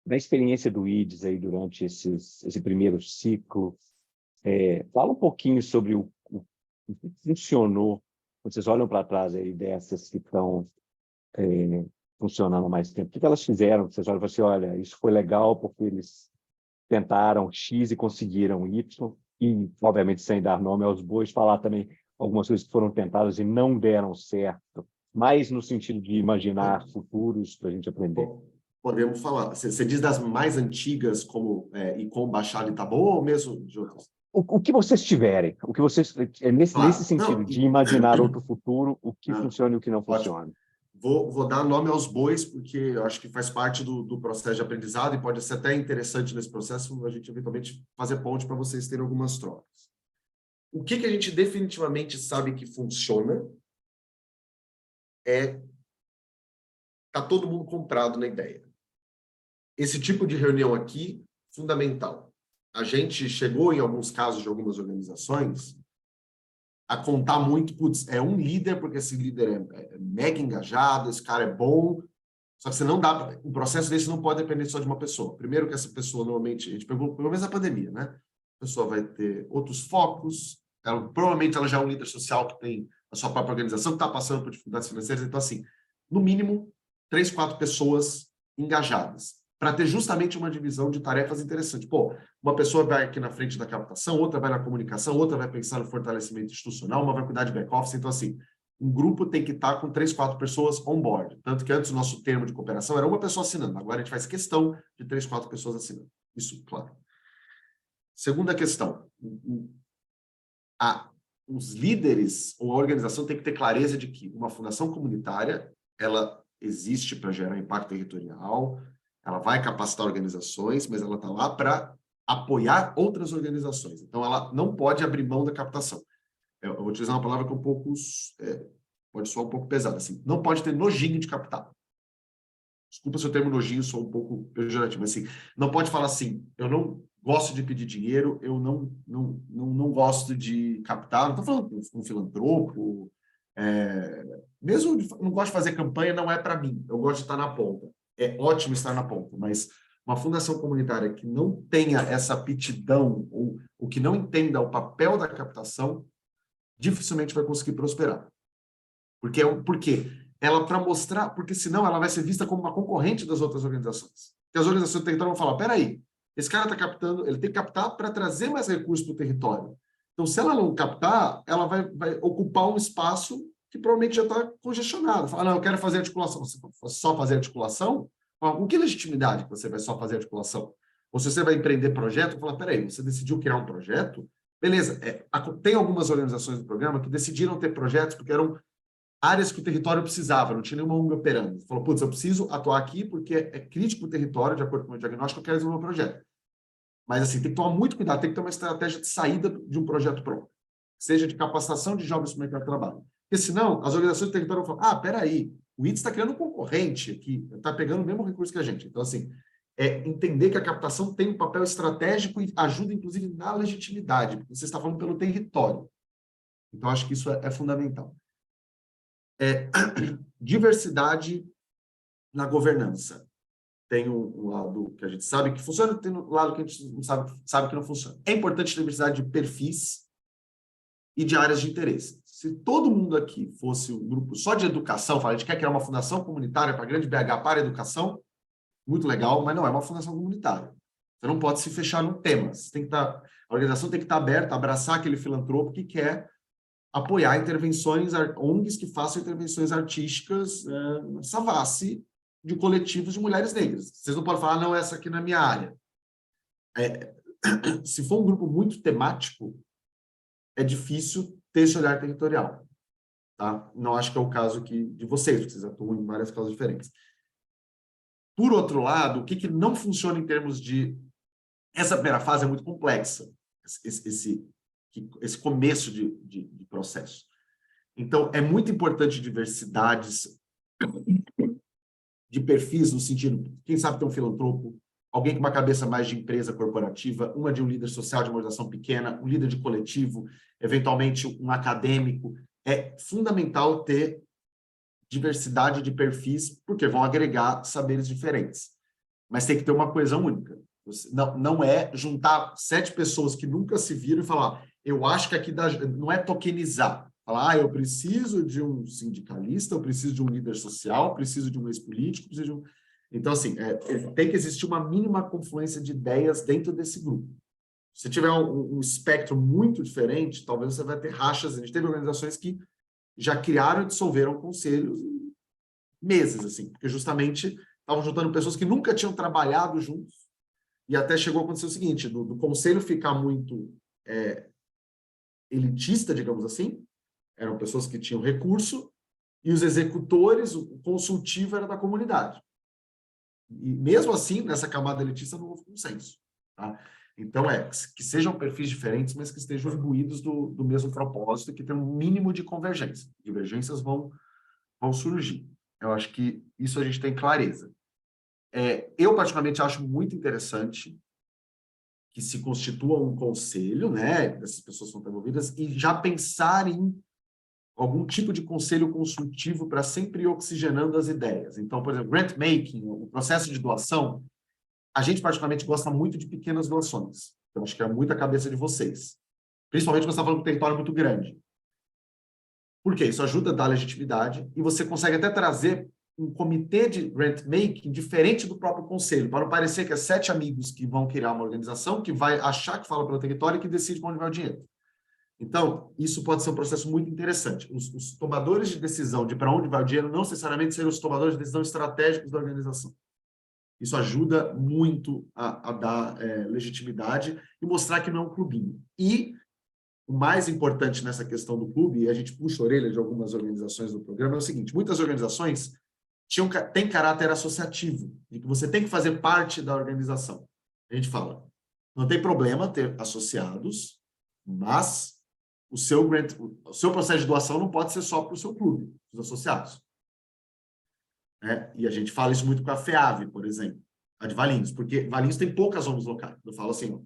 Na experiência do IDS aí durante esse primeiro ciclo, fala um pouquinho sobre o que funcionou. Vocês olham para trás aí dessas que estão funcionando há mais tempo. O que elas fizeram? Vocês olham e falam assim, olha, isso foi legal porque eles tentaram X e conseguiram Y, e, obviamente, sem dar nome aos bois, falar também algumas coisas que foram tentadas e não deram certo, mais no sentido de imaginar futuros para a gente aprender. Podemos falar. Você diz das mais antigas, como Icom, Baixada e Taboa, ou mesmo de outras? O que vocês tiverem, o que vocês nesse sentido Não, de imaginar outro futuro, o que funciona e o que não ótimo. funciona. Vou dar nome aos bois, porque eu acho que faz parte do processo de aprendizado e pode ser até interessante nesse processo a gente eventualmente fazer ponte para vocês terem algumas trocas. O que a gente definitivamente sabe que funciona tá todo mundo comprado na ideia. esse tipo de reunião aqui, fundamental. A gente chegou, em alguns casos de algumas organizações, a contar muito, putz, é um líder, porque esse líder é mega engajado, esse cara é bom, só que você não dá, um processo desse não pode depender só de uma pessoa. Primeiro que essa pessoa, normalmente, a gente pegou, pelo menos a pandemia, né? A pessoa vai ter outros focos, provavelmente ela já é um líder social que tem a sua própria organização, que está passando por dificuldades financeiras, então, assim, no mínimo, 3, 4 pessoas engajadas, para ter justamente uma divisão de tarefas interessante. Pô, uma pessoa vai aqui na frente da captação, outra vai na comunicação, outra vai pensar no fortalecimento institucional, uma vai cuidar de back-office. Então, assim, um grupo tem que estar com 3, 4 pessoas on board. Tanto que antes o nosso termo de cooperação era uma pessoa assinando. Agora a gente faz questão de 3, 4 pessoas assinando. Isso, claro. Segunda questão. Os líderes ou a organização tem que ter clareza de que uma fundação comunitária, ela existe para gerar impacto territorial, ela vai capacitar organizações, mas ela está lá para apoiar outras organizações. Então, ela não pode abrir mão da captação. Eu vou utilizar uma palavra que é um pouco... pode soar um pouco pesada. Assim, não pode ter nojinho de captar. Desculpa se o termo nojinho soa um pouco pejorativo, mas assim, não pode falar assim, eu não gosto de pedir dinheiro, eu não gosto de captar, não estou falando com um filantropo, mesmo não gosto de fazer campanha, não é para mim, eu gosto de estar na ponta. É ótimo estar na ponta, mas uma fundação comunitária que não tenha essa aptidão ou que não entenda o papel da captação, dificilmente vai conseguir prosperar. Porque ela, para mostrar, porque senão ela vai ser vista como uma concorrente das outras organizações. Porque as organizações do território vão falar, peraí, esse cara está captando, ele tem que captar para trazer mais recursos para o território. Então, se ela não captar, ela vai ocupar um espaço que provavelmente já está congestionado. Fala, não, eu quero fazer articulação. Você só fazer articulação? Com que legitimidade que você vai só fazer articulação? Ou se você vai empreender projeto, fala, peraí, você decidiu criar um projeto? Beleza, tem algumas organizações do programa que decidiram ter projetos porque eram áreas que o território precisava, não tinha nenhuma ONG operando. Falou, putz, eu preciso atuar aqui porque é crítico o território, de acordo com o meu diagnóstico, eu quero desenvolver um projeto. Mas, assim, tem que tomar muito cuidado, tem que ter uma estratégia de saída de um projeto pronto, seja de capacitação de jovens para o mercado de trabalho. Porque, senão, as organizações do território vão falar, peraí, o ITS está criando um concorrente aqui, está pegando o mesmo recurso que a gente. Então, assim, entender que a captação tem um papel estratégico e ajuda, inclusive, na legitimidade, porque você está falando pelo território. Então, acho que isso é fundamental. Diversidade na governança. Tem um lado que a gente sabe que funciona, tem um lado que a gente não sabe que não funciona. É importante a diversidade de perfis e de áreas de interesse. Se todo mundo aqui fosse um grupo só de educação, a gente quer criar uma fundação comunitária para a Grande BH para a educação, muito legal, mas não é uma fundação comunitária. Você não pode se fechar num tema. A organização tem que estar aberta, abraçar aquele filantropo que quer apoiar intervenções, ONGs que façam intervenções artísticas nessa face de coletivos de mulheres negras. Vocês não podem falar, não, essa aqui não é minha área. Se for um grupo muito temático, é difícil ter esse olhar territorial. Tá? Não acho que é o caso aqui de vocês, porque vocês atuam em várias causas diferentes. Por outro lado, o que não funciona em termos de... Essa primeira fase é muito complexa, esse começo de processo. Então, é muito importante diversidades de perfis, no sentido, quem sabe ter um filantropo, alguém com uma cabeça mais de empresa corporativa, uma de um líder social de uma organização pequena, um líder de coletivo, eventualmente um acadêmico. É fundamental ter diversidade de perfis, porque vão agregar saberes diferentes. Mas tem que ter uma coesão única. Não é juntar 7 pessoas que nunca se viram e falar, eu acho que aqui não é tokenizar. Falar, eu preciso de um sindicalista, eu preciso de um líder social, preciso de um ex-político, preciso de um... Então, assim, tem que existir uma mínima confluência de ideias dentro desse grupo. Se tiver um espectro muito diferente, talvez você vai ter rachas. A gente teve organizações que já criaram e dissolveram conselhos em meses, assim, porque justamente estavam juntando pessoas que nunca tinham trabalhado juntos, e até chegou a acontecer o seguinte, do conselho ficar muito elitista, digamos assim, eram pessoas que tinham recurso, e os executores, o consultivo era da comunidade. E mesmo assim, nessa camada elitista não houve consenso. Tá? Então, que sejam perfis diferentes, mas que estejam imbuídos do mesmo propósito e que tenham um mínimo de convergência. Divergências vão surgir. Eu acho que isso a gente tem clareza. Eu, particularmente, acho muito interessante que se constitua um conselho, né, dessas pessoas que estão envolvidas, e já pensar em algum tipo de conselho consultivo para sempre ir oxigenando as ideias. Então, por exemplo, grant making, o processo de doação, a gente particularmente gosta muito de pequenas doações. Então, acho que é muita cabeça de vocês. Principalmente quando você está falando de um território muito grande. Por quê? Isso ajuda a dar legitimidade e você consegue até trazer um comitê de grant making diferente do próprio conselho, para não parecer que é 7 amigos que vão criar uma organização que vai achar que fala pelo território e que decide para onde vai o dinheiro. Então, isso pode ser um processo muito interessante. Os tomadores de decisão de para onde vai o dinheiro não necessariamente serão os tomadores de decisão estratégicos da organização. Isso ajuda muito a dar legitimidade e mostrar que não é um clubinho. E o mais importante nessa questão do clube, e a gente puxa a orelha de algumas organizações do programa, é o seguinte: muitas organizações têm caráter associativo, de que você tem que fazer parte da organização. A gente fala, não tem problema ter associados, mas o seu processo de doação não pode ser só para o seu clube, os associados. E a gente fala isso muito com a FEAV, por exemplo, a de Valinhos, porque Valinhos tem poucas ONGs locais. Eu falo assim,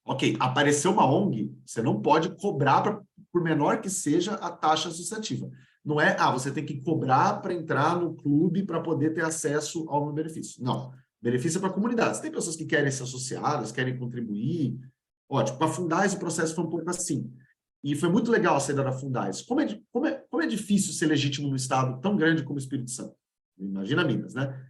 ok, apareceu uma ONG, você não pode cobrar, por menor que seja, a taxa associativa. Não é, você tem que cobrar para entrar no clube para poder ter acesso ao meu benefício. Não, benefício é para a comunidade. Tem pessoas que querem se associar, querem contribuir. Ótimo, para a Fundais o processo foi um pouco assim. E foi muito legal a saída da Fundais. Como é difícil ser legítimo num estado tão grande como o Espírito Santo? Imagina Minas, né?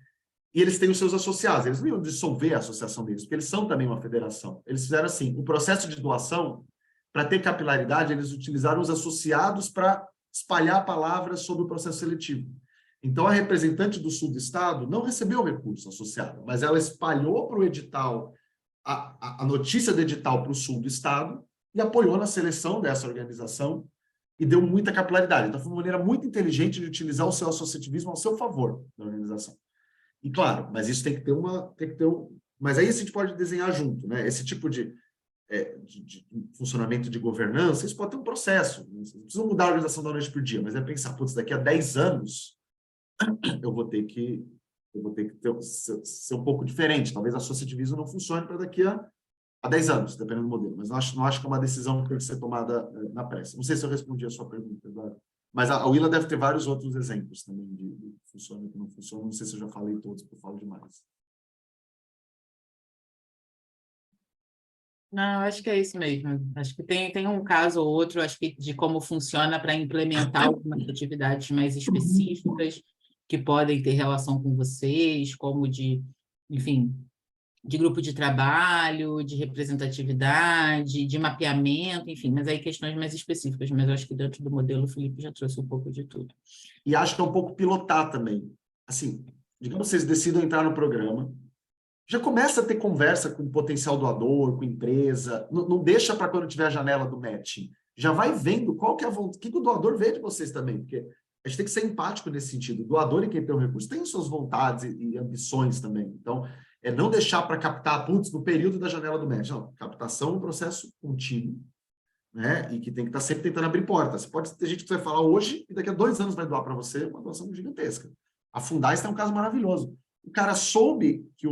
E eles têm os seus associados. Eles não iam dissolver a associação deles, porque eles são também uma federação. Eles fizeram assim, o processo de doação, para ter capilaridade, eles utilizaram os associados para espalhar a palavra sobre o processo seletivo. Então, a representante do sul do estado não recebeu o recurso associado, mas ela espalhou para o edital, a notícia do edital para o sul do estado e apoiou na seleção dessa organização e deu muita capilaridade. Então, foi uma maneira muito inteligente de utilizar o seu associativismo ao seu favor da organização. E, claro, mas isso tem que ter mas aí a gente pode desenhar junto, né? Esse tipo de funcionamento de governança, isso pode ter um processo. Não precisa mudar a organização da noite para o dia, mas é pensar, putz, daqui a 10 anos eu vou ter que ser um pouco diferente. Talvez a associativismo não funcione para daqui a 10 anos, dependendo do modelo. Mas não acho que é uma decisão que tem que ser tomada na pressa. Não sei se eu respondi a sua pergunta, Eduardo. Mas a Willa deve ter vários outros exemplos também de que funciona e que não funciona. Não sei se eu já falei todos, porque eu falo demais. Não, acho que é isso mesmo. Acho que tem um caso ou outro, acho que de como funciona para implementar algumas atividades mais específicas que podem ter relação com vocês, como enfim, de grupo de trabalho, de representatividade, de mapeamento, enfim, mas aí questões mais específicas, mas eu acho que dentro do modelo o Felipe já trouxe um pouco de tudo. E acho que é um pouco pilotar também. Assim, digamos que vocês decidam entrar no programa, já começa a ter conversa com o potencial doador, com empresa, não deixa para quando tiver a janela do matching. Já vai vendo qual que é a vontade, o que o doador vê de vocês também, porque a gente tem que ser empático nesse sentido. O doador e quem tem o recurso tem suas vontades e ambições também. Então, não deixar para captar, no período da janela do match. Não, captação é um processo contínuo, né? E que tem que estar sempre tentando abrir portas. Pode ter gente que vai falar hoje e daqui a 2 anos vai doar para você uma doação gigantesca. A Fundais tem um caso maravilhoso. O cara soube que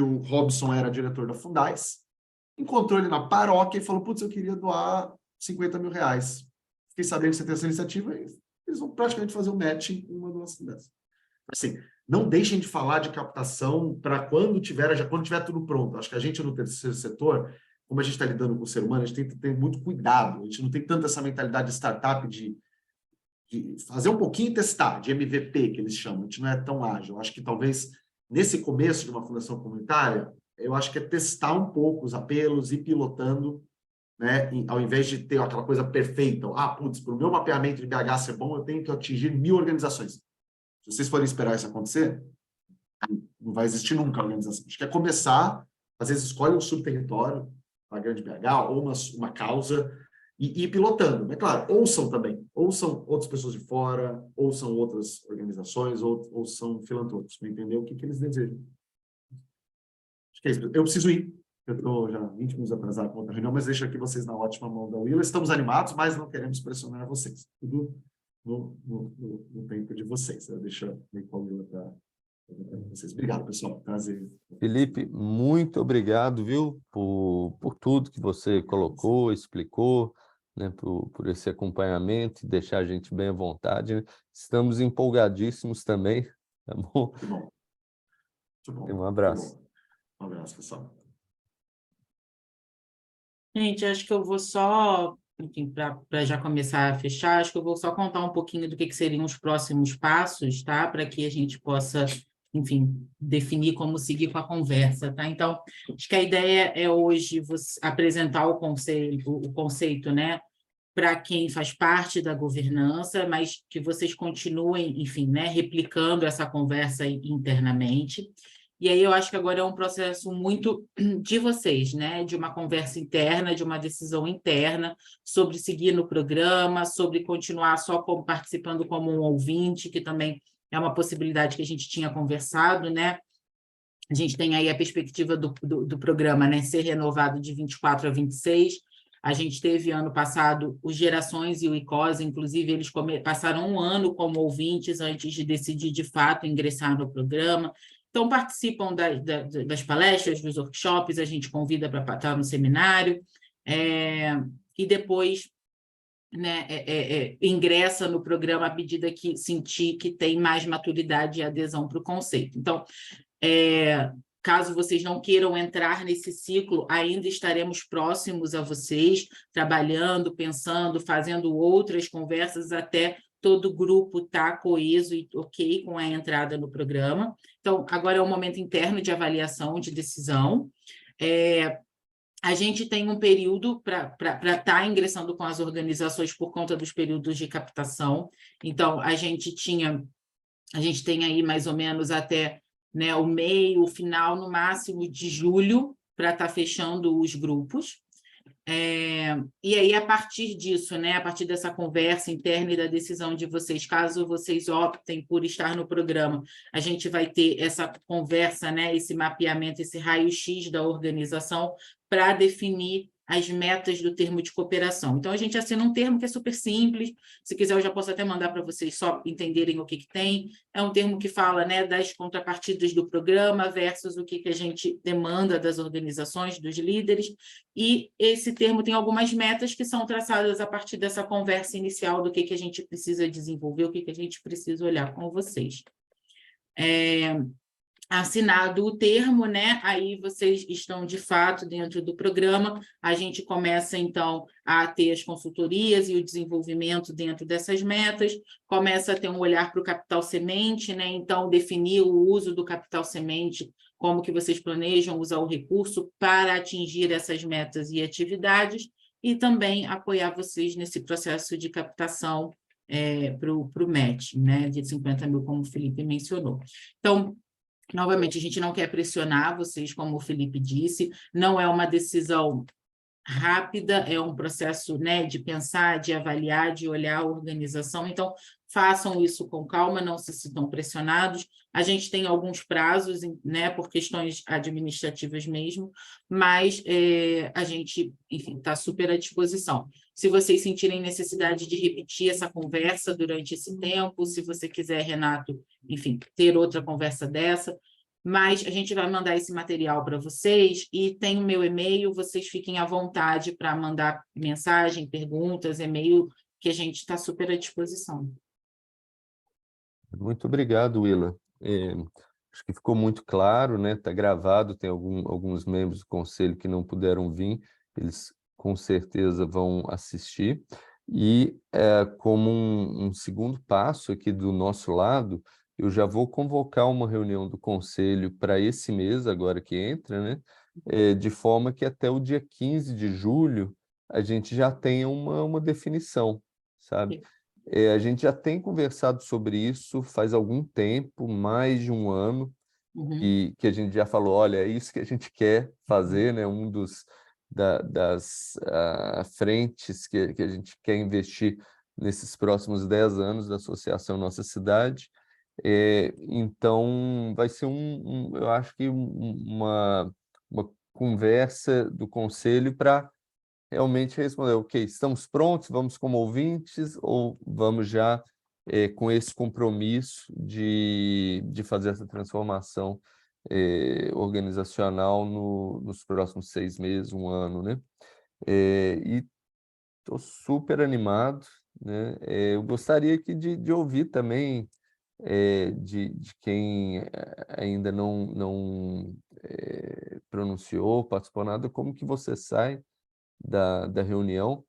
o Robson era diretor da Fundais, encontrou ele na paróquia e falou, putz, eu queria doar 50 mil reais. Fiquei sabendo que você tem essa iniciativa e eles vão praticamente fazer um matching com uma doação dessa. Assim, não deixem de falar de captação para quando tiver tudo pronto. Acho que a gente no terceiro setor, como a gente está lidando com o ser humano, a gente tem que ter muito cuidado. A gente não tem tanto essa mentalidade de startup de fazer um pouquinho e testar, de MVP, que eles chamam. A gente não é tão ágil. Acho que talvez, nesse começo de uma fundação comunitária, eu acho que é testar um pouco os apelos e pilotando, né? Ao invés de ter aquela coisa perfeita. Putz, para o meu mapeamento de BH ser bom, eu tenho que atingir 1000 organizações. Se vocês forem esperar isso acontecer, não vai existir nunca a organização. Acho que é começar, às vezes escolhe um subterritório, a grande BH, ou uma causa, e ir pilotando. Mas, claro, ouçam também. Ouçam outras pessoas de fora, ouçam outras organizações, ouçam filantropos, para entender o que eles desejam. Acho que é isso. Eu preciso ir. Eu estou já 20 minutos atrasado para outra reunião, mas deixo aqui vocês na ótima mão da Willa. Estamos animados, mas não queremos pressionar vocês. Tudo no tempo de vocês. Deixa eu ver qual Willa está Vocês. Obrigado, pessoal. Prazer. Felipe, muito obrigado, viu, por tudo que você colocou, explicou, né, por esse acompanhamento e deixar a gente bem à vontade, né? Estamos empolgadíssimos também, tá bom? Que bom. Muito bom. Um abraço. Um abraço, pessoal. Gente, acho que eu vou só, enfim, para já começar a fechar, acho que eu vou só contar um pouquinho do que seriam os próximos passos, tá? Para que a gente possa, enfim, definir como seguir com a conversa, tá? Então, acho que a ideia é hoje apresentar o conceito, né? Para quem faz parte da governança, mas que vocês continuem, enfim, né, replicando essa conversa internamente. E aí eu acho que agora é um processo muito de vocês, né, de uma conversa interna, de uma decisão interna sobre seguir no programa, sobre continuar só participando como um ouvinte, que também é uma possibilidade que a gente tinha conversado, né? A gente tem aí a perspectiva do programa, né, ser renovado de 24 a 26. A gente teve ano passado o Gerações e o ICOS, inclusive eles passaram um ano como ouvintes antes de decidir de fato ingressar no programa. Então, participam das palestras, dos workshops, a gente convida para estar no seminário, e depois, né, ingressa no programa à medida que sentir que tem mais maturidade e adesão para o conceito. Então, caso vocês não queiram entrar nesse ciclo, ainda estaremos próximos a vocês, trabalhando, pensando, fazendo outras conversas até todo o grupo estar coeso e ok com a entrada no programa. Então, agora é um momento interno de avaliação, de decisão. A gente tem um período para estar ingressando com as organizações por conta dos períodos de captação. Então, a gente tem aí mais ou menos até, né, o meio, o final, no máximo de julho, para estar fechando os grupos. E aí, a partir disso, né, a partir dessa conversa interna e da decisão de vocês, caso vocês optem por estar no programa, a gente vai ter essa conversa, né, esse mapeamento, esse raio-x da organização para definir as metas do termo de cooperação. Então, a gente assina um termo que é super simples, se quiser eu já posso até mandar para vocês só entenderem o que tem. É um termo que fala, né, das contrapartidas do programa versus o que a gente demanda das organizações, dos líderes, e esse termo tem algumas metas que são traçadas a partir dessa conversa inicial do que a gente precisa desenvolver, o que a gente precisa olhar com vocês. Assinado o termo, né? Aí vocês estão de fato dentro do programa, a gente começa então a ter as consultorias e o desenvolvimento dentro dessas metas, começa a ter um olhar para o capital semente, né? Então definir o uso do capital semente, como que vocês planejam usar o recurso para atingir essas metas e atividades, e também apoiar vocês nesse processo de captação para o match, né? De 50 mil, como o Felipe mencionou. Então, novamente, a gente não quer pressionar vocês, como o Felipe disse, não é uma decisão rápida, é um processo, né, de pensar, de avaliar, de olhar a organização. Então, façam isso com calma, não se sintam pressionados. A gente tem alguns prazos, né, por questões administrativas mesmo, mas a gente, enfim, está super à disposição. Se vocês sentirem necessidade de repetir essa conversa durante esse tempo, se você quiser, Renato, enfim, ter outra conversa dessa, mas a gente vai mandar esse material para vocês e tem o meu e-mail, vocês fiquem à vontade para mandar mensagem, perguntas, e-mail, que a gente está super à disposição. Muito obrigado, Willa. Acho que ficou muito claro, né? Está gravado, tem alguns membros do conselho que não puderam vir, eles com certeza vão assistir. E como um segundo passo aqui do nosso lado, eu já vou convocar uma reunião do conselho para esse mês, agora que entra, né? De forma que até o dia 15 de julho a gente já tenha uma definição, sabe? A gente já tem conversado sobre isso faz algum tempo, mais de um ano, que a gente já falou, olha, é isso que a gente quer fazer, né? Das frentes que a gente quer investir nesses próximos 10 anos da Associação Nossa Cidade. Então, vai ser eu acho que uma conversa do Conselho para realmente responder, ok, estamos prontos, vamos como ouvintes ou vamos já com esse compromisso de fazer essa transformação organizacional nos próximos 6 meses, 1 ano, né? E estou super animado, né? Eu gostaria aqui de ouvir também de quem ainda não pronunciou, participou nada, como que você sai da reunião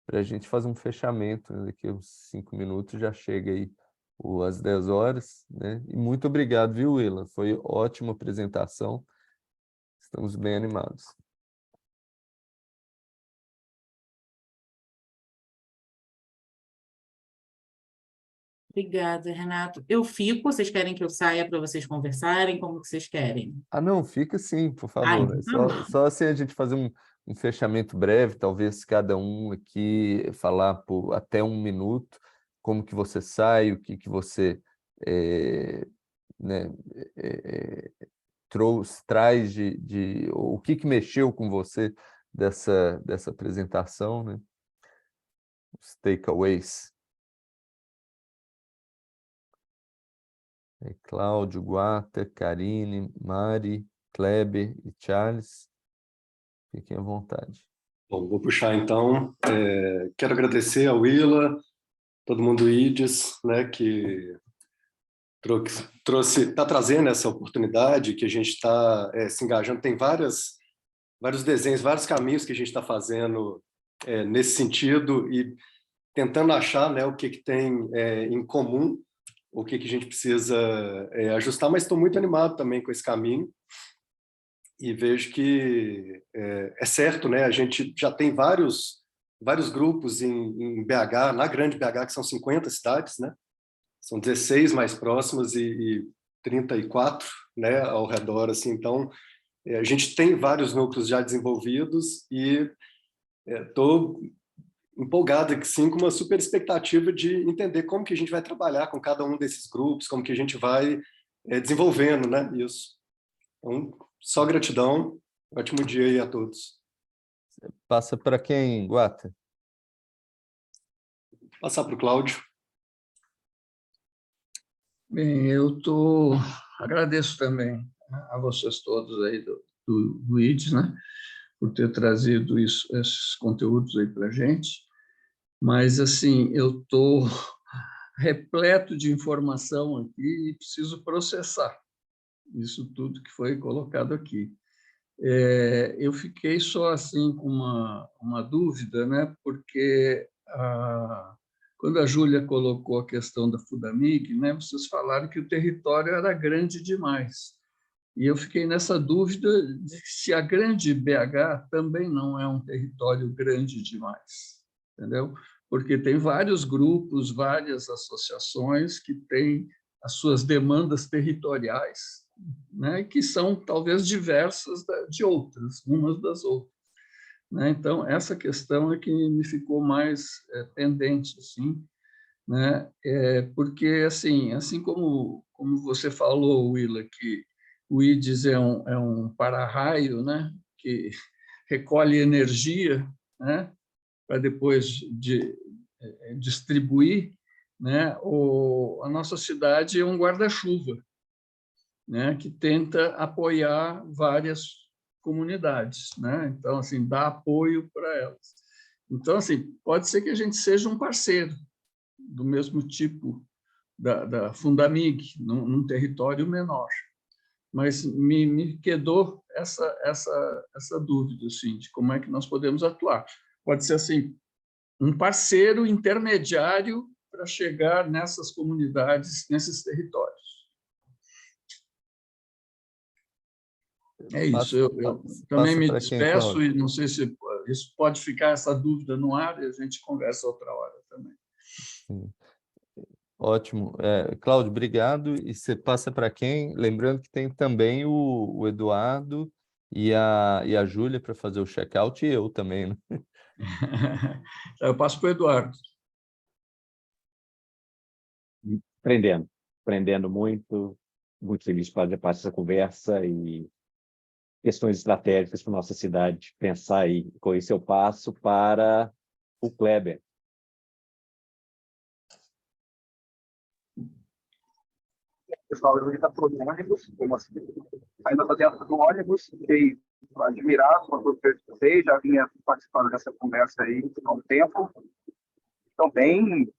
para a gente fazer um fechamento, né? Daqui a uns 5 minutos já chega aí às 10 horas, né? E muito obrigado, viu, Willa? Foi ótima apresentação, estamos bem animados. Obrigada, Renato. Eu fico, vocês querem que eu saia para vocês conversarem? Como que vocês querem? Ah, não, fica sim, por Ah, favor. então tá bom. Só assim a gente fazer um fechamento breve, talvez cada um aqui falar por até 1 minuto, como que você sai, o que você né, traz o que mexeu com você dessa apresentação, né? Os takeaways. Cláudio, Guata, Karine, Mari, Kleber e Charles. Fiquem à vontade. Bom, vou puxar então. Quero agradecer ao Willa, todo mundo do IDES, né, que está trazendo essa oportunidade, que a gente está se engajando. Tem vários desenhos, vários caminhos que a gente está fazendo nesse sentido e tentando achar, né, o que tem em comum, o que a gente precisa ajustar, mas estou muito animado também com esse caminho e vejo que é certo, né? A gente já tem vários grupos em BH, na grande BH, que são 50 cidades, né? São 16 mais próximas e 34, né, ao redor, assim. Então, a gente tem vários núcleos já desenvolvidos e estou empolgado, sim, com uma super expectativa de entender como que a gente vai trabalhar com cada um desses grupos, como que a gente vai desenvolvendo, né, isso. Então, só gratidão, ótimo dia aí a todos. Passa para quem, Guata? Passar para o Cláudio. Bem, agradeço também a vocês todos aí do IDES, né, por ter trazido esses conteúdos aí para a gente, mas, assim, eu estou repleto de informação aqui e preciso processar isso tudo que foi colocado aqui. Eu fiquei só, assim, com uma dúvida, né, porque quando a Júlia colocou a questão da Fundamig, né, vocês falaram que o território era grande demais. E eu fiquei nessa dúvida de se a grande BH também não é um território grande demais, entendeu? Porque tem vários grupos, várias associações que têm as suas demandas territoriais, né, que são talvez diversas de outras, umas das outras. Né? Então, essa questão é que me ficou mais pendente, assim, né? Porque, assim como você falou, Willa, que o IDES é um para-raio, né? Que recolhe energia, né? Para depois distribuir, né? A nossa cidade é um guarda-chuva, né? Que tenta apoiar várias comunidades, né? Então, assim, dá apoio para elas. Então, assim, pode ser que a gente seja um parceiro do mesmo tipo da Fundamig, num território menor. Mas me quedou essa dúvida, assim, de como é que nós podemos atuar. Pode ser, assim, um parceiro intermediário para chegar nessas comunidades, nesses territórios. É isso, eu também me despeço e não sei se isso pode ficar essa dúvida no ar e a gente conversa outra hora também. Sim. Ótimo. Cláudio, obrigado. E você passa para quem? Lembrando que tem também o Eduardo e a Júlia para fazer o check-out e eu também, né? Eu passo para o Eduardo. Aprendendo muito feliz de fazer parte dessa conversa e questões estratégicas para a nossa cidade, pensar aí. Com isso eu passo para o Kleber. pessoal hoje está todo no ônibus, ainda estou dentro do ônibus, fiquei admirado com tudo que eu escutei, já vinha participando dessa conversa aí há um tempo, então bem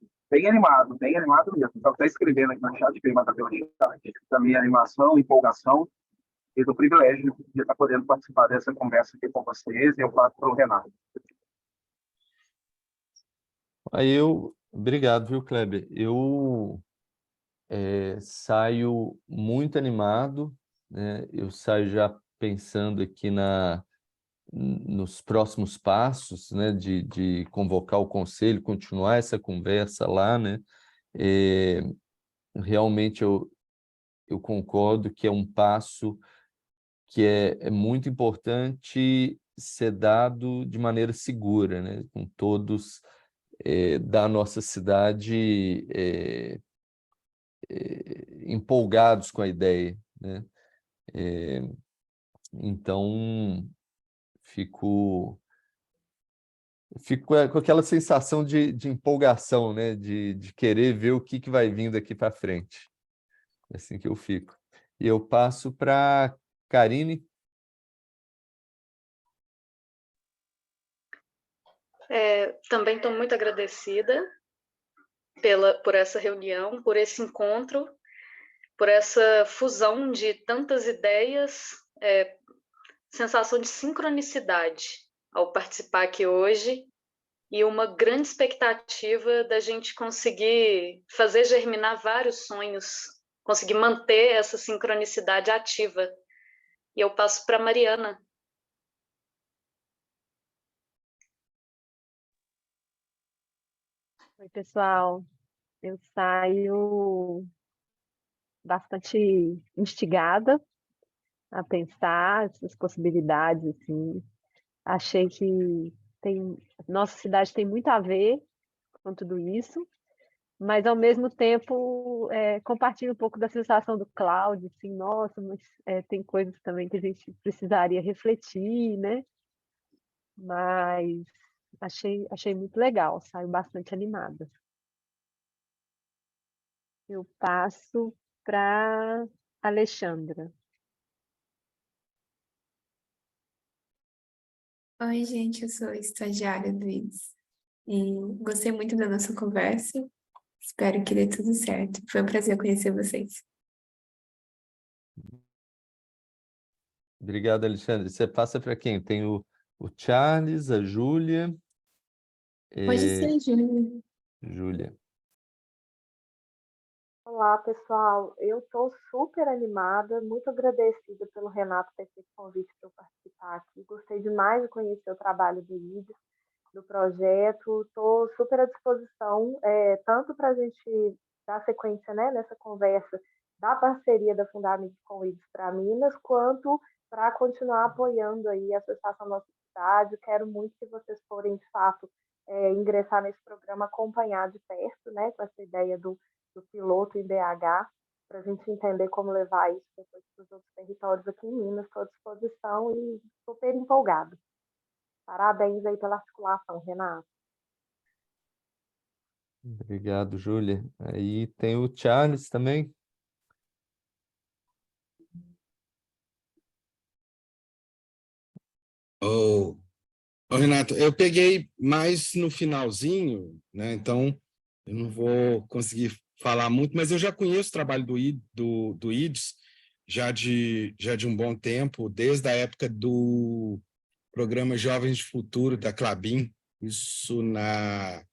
animado mesmo. Estava até escrevendo aqui no chat, queria mandar pelo chat, da minha animação, empolgação e do privilégio de estar podendo participar dessa conversa aqui com vocês, e eu passo para o Renato. Obrigado, viu, Kleber? Eu saio muito animado, né? Eu saio já pensando aqui nos próximos passos, né? De convocar o conselho, continuar essa conversa lá, né? Realmente eu concordo que é um passo que é muito importante ser dado de maneira segura, né? Com todos da nossa cidade empolgados com a ideia, né? Então, fico com aquela sensação de empolgação, né? De querer ver o que vai vindo daqui para frente. É assim que eu fico. E eu passo para Karine. Também estou muito agradecida por essa reunião, por esse encontro, por essa fusão de tantas ideias, sensação de sincronicidade ao participar aqui hoje e uma grande expectativa da gente conseguir fazer germinar vários sonhos, conseguir manter essa sincronicidade ativa. E eu passo para a Mariana. Oi, pessoal. Eu saio bastante instigada a pensar essas possibilidades, assim. Achei que nossa cidade tem muito a ver com tudo isso, mas ao mesmo tempo compartilho um pouco da sensação do Cláudio, assim, nossa, mas tem coisas também que a gente precisaria refletir, né? Mas achei muito legal, saio bastante animada. Eu passo para Alexandra. Oi, gente, eu sou estagiária do IDS e gostei muito da nossa conversa. Espero que dê tudo certo. Foi um prazer conhecer vocês. Obrigado, Alexandre. Você passa para quem? Tem o Charles, a Júlia. Pode ser, Júlia. Júlia. Olá, pessoal. Eu estou super animada, muito agradecida pelo Renato ter feito convite para eu participar aqui. Gostei demais de conhecer o trabalho do IDS, do projeto. Estou super à disposição, tanto para a gente dar sequência, né, nessa conversa da parceria da Fundamint com o IDS para Minas, quanto para continuar apoiando aí a Associação Nossa Cidade. Quero muito que vocês forem, de fato, ingressar nesse programa, acompanhar de perto, né, com essa ideia do piloto em BH, para a gente entender como levar isso depois para os outros territórios aqui em Minas. Estou à disposição e super empolgado. Parabéns aí pela articulação, Renato. Obrigado, Júlia. Aí tem o Charles também. Ô, Renato, eu peguei mais no finalzinho, né? Então eu não vou conseguir falar muito, mas eu já conheço o trabalho do IDS já de um bom tempo, desde a época do programa Jovens de Futuro da Klabin, isso na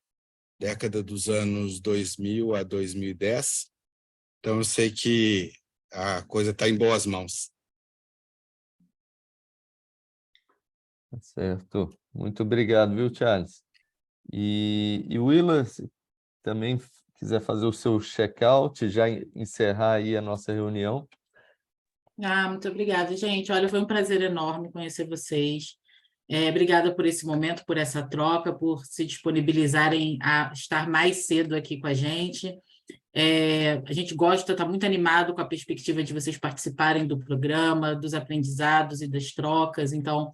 década dos anos 2000 a 2010. Então eu sei que a coisa está em boas mãos. Certo. Muito obrigado, viu, Charles? E Willa, se também quiser fazer o seu check-out, já encerrar aí a nossa reunião. Muito obrigada, gente. Olha, foi um prazer enorme conhecer vocês. Obrigada por esse momento, por essa troca, por se disponibilizarem a estar mais cedo aqui com a gente. A gente gosta, está muito animado com a perspectiva de vocês participarem do programa, dos aprendizados e das trocas. Então,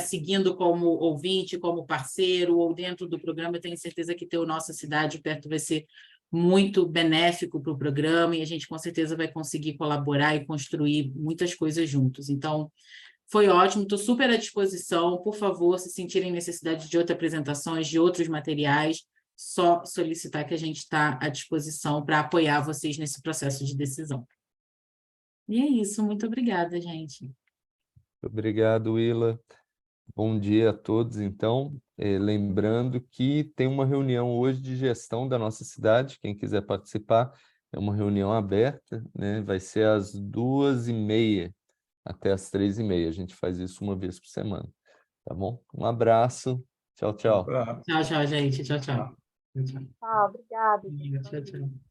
seguindo como ouvinte, como parceiro, ou dentro do programa, eu tenho certeza que ter o Nossa Cidade perto vai ser muito benéfico para o programa e a gente com certeza vai conseguir colaborar e construir muitas coisas juntos. Então, foi ótimo, estou super à disposição. Por favor, se sentirem necessidade de outras apresentações, de outros materiais, só solicitar que a gente está à disposição para apoiar vocês nesse processo de decisão. E é isso, muito obrigada, gente. Obrigado, Willa. Bom dia a todos, então. Lembrando que tem uma reunião hoje de gestão da nossa cidade, quem quiser participar, é uma reunião aberta, né? Vai ser às 2h30 até às 3h30, a gente faz isso uma vez por semana, tá bom? Um abraço, tchau, tchau. Tchau, tchau, gente, tchau, tchau. Tchau, obrigada. Tchau, tchau.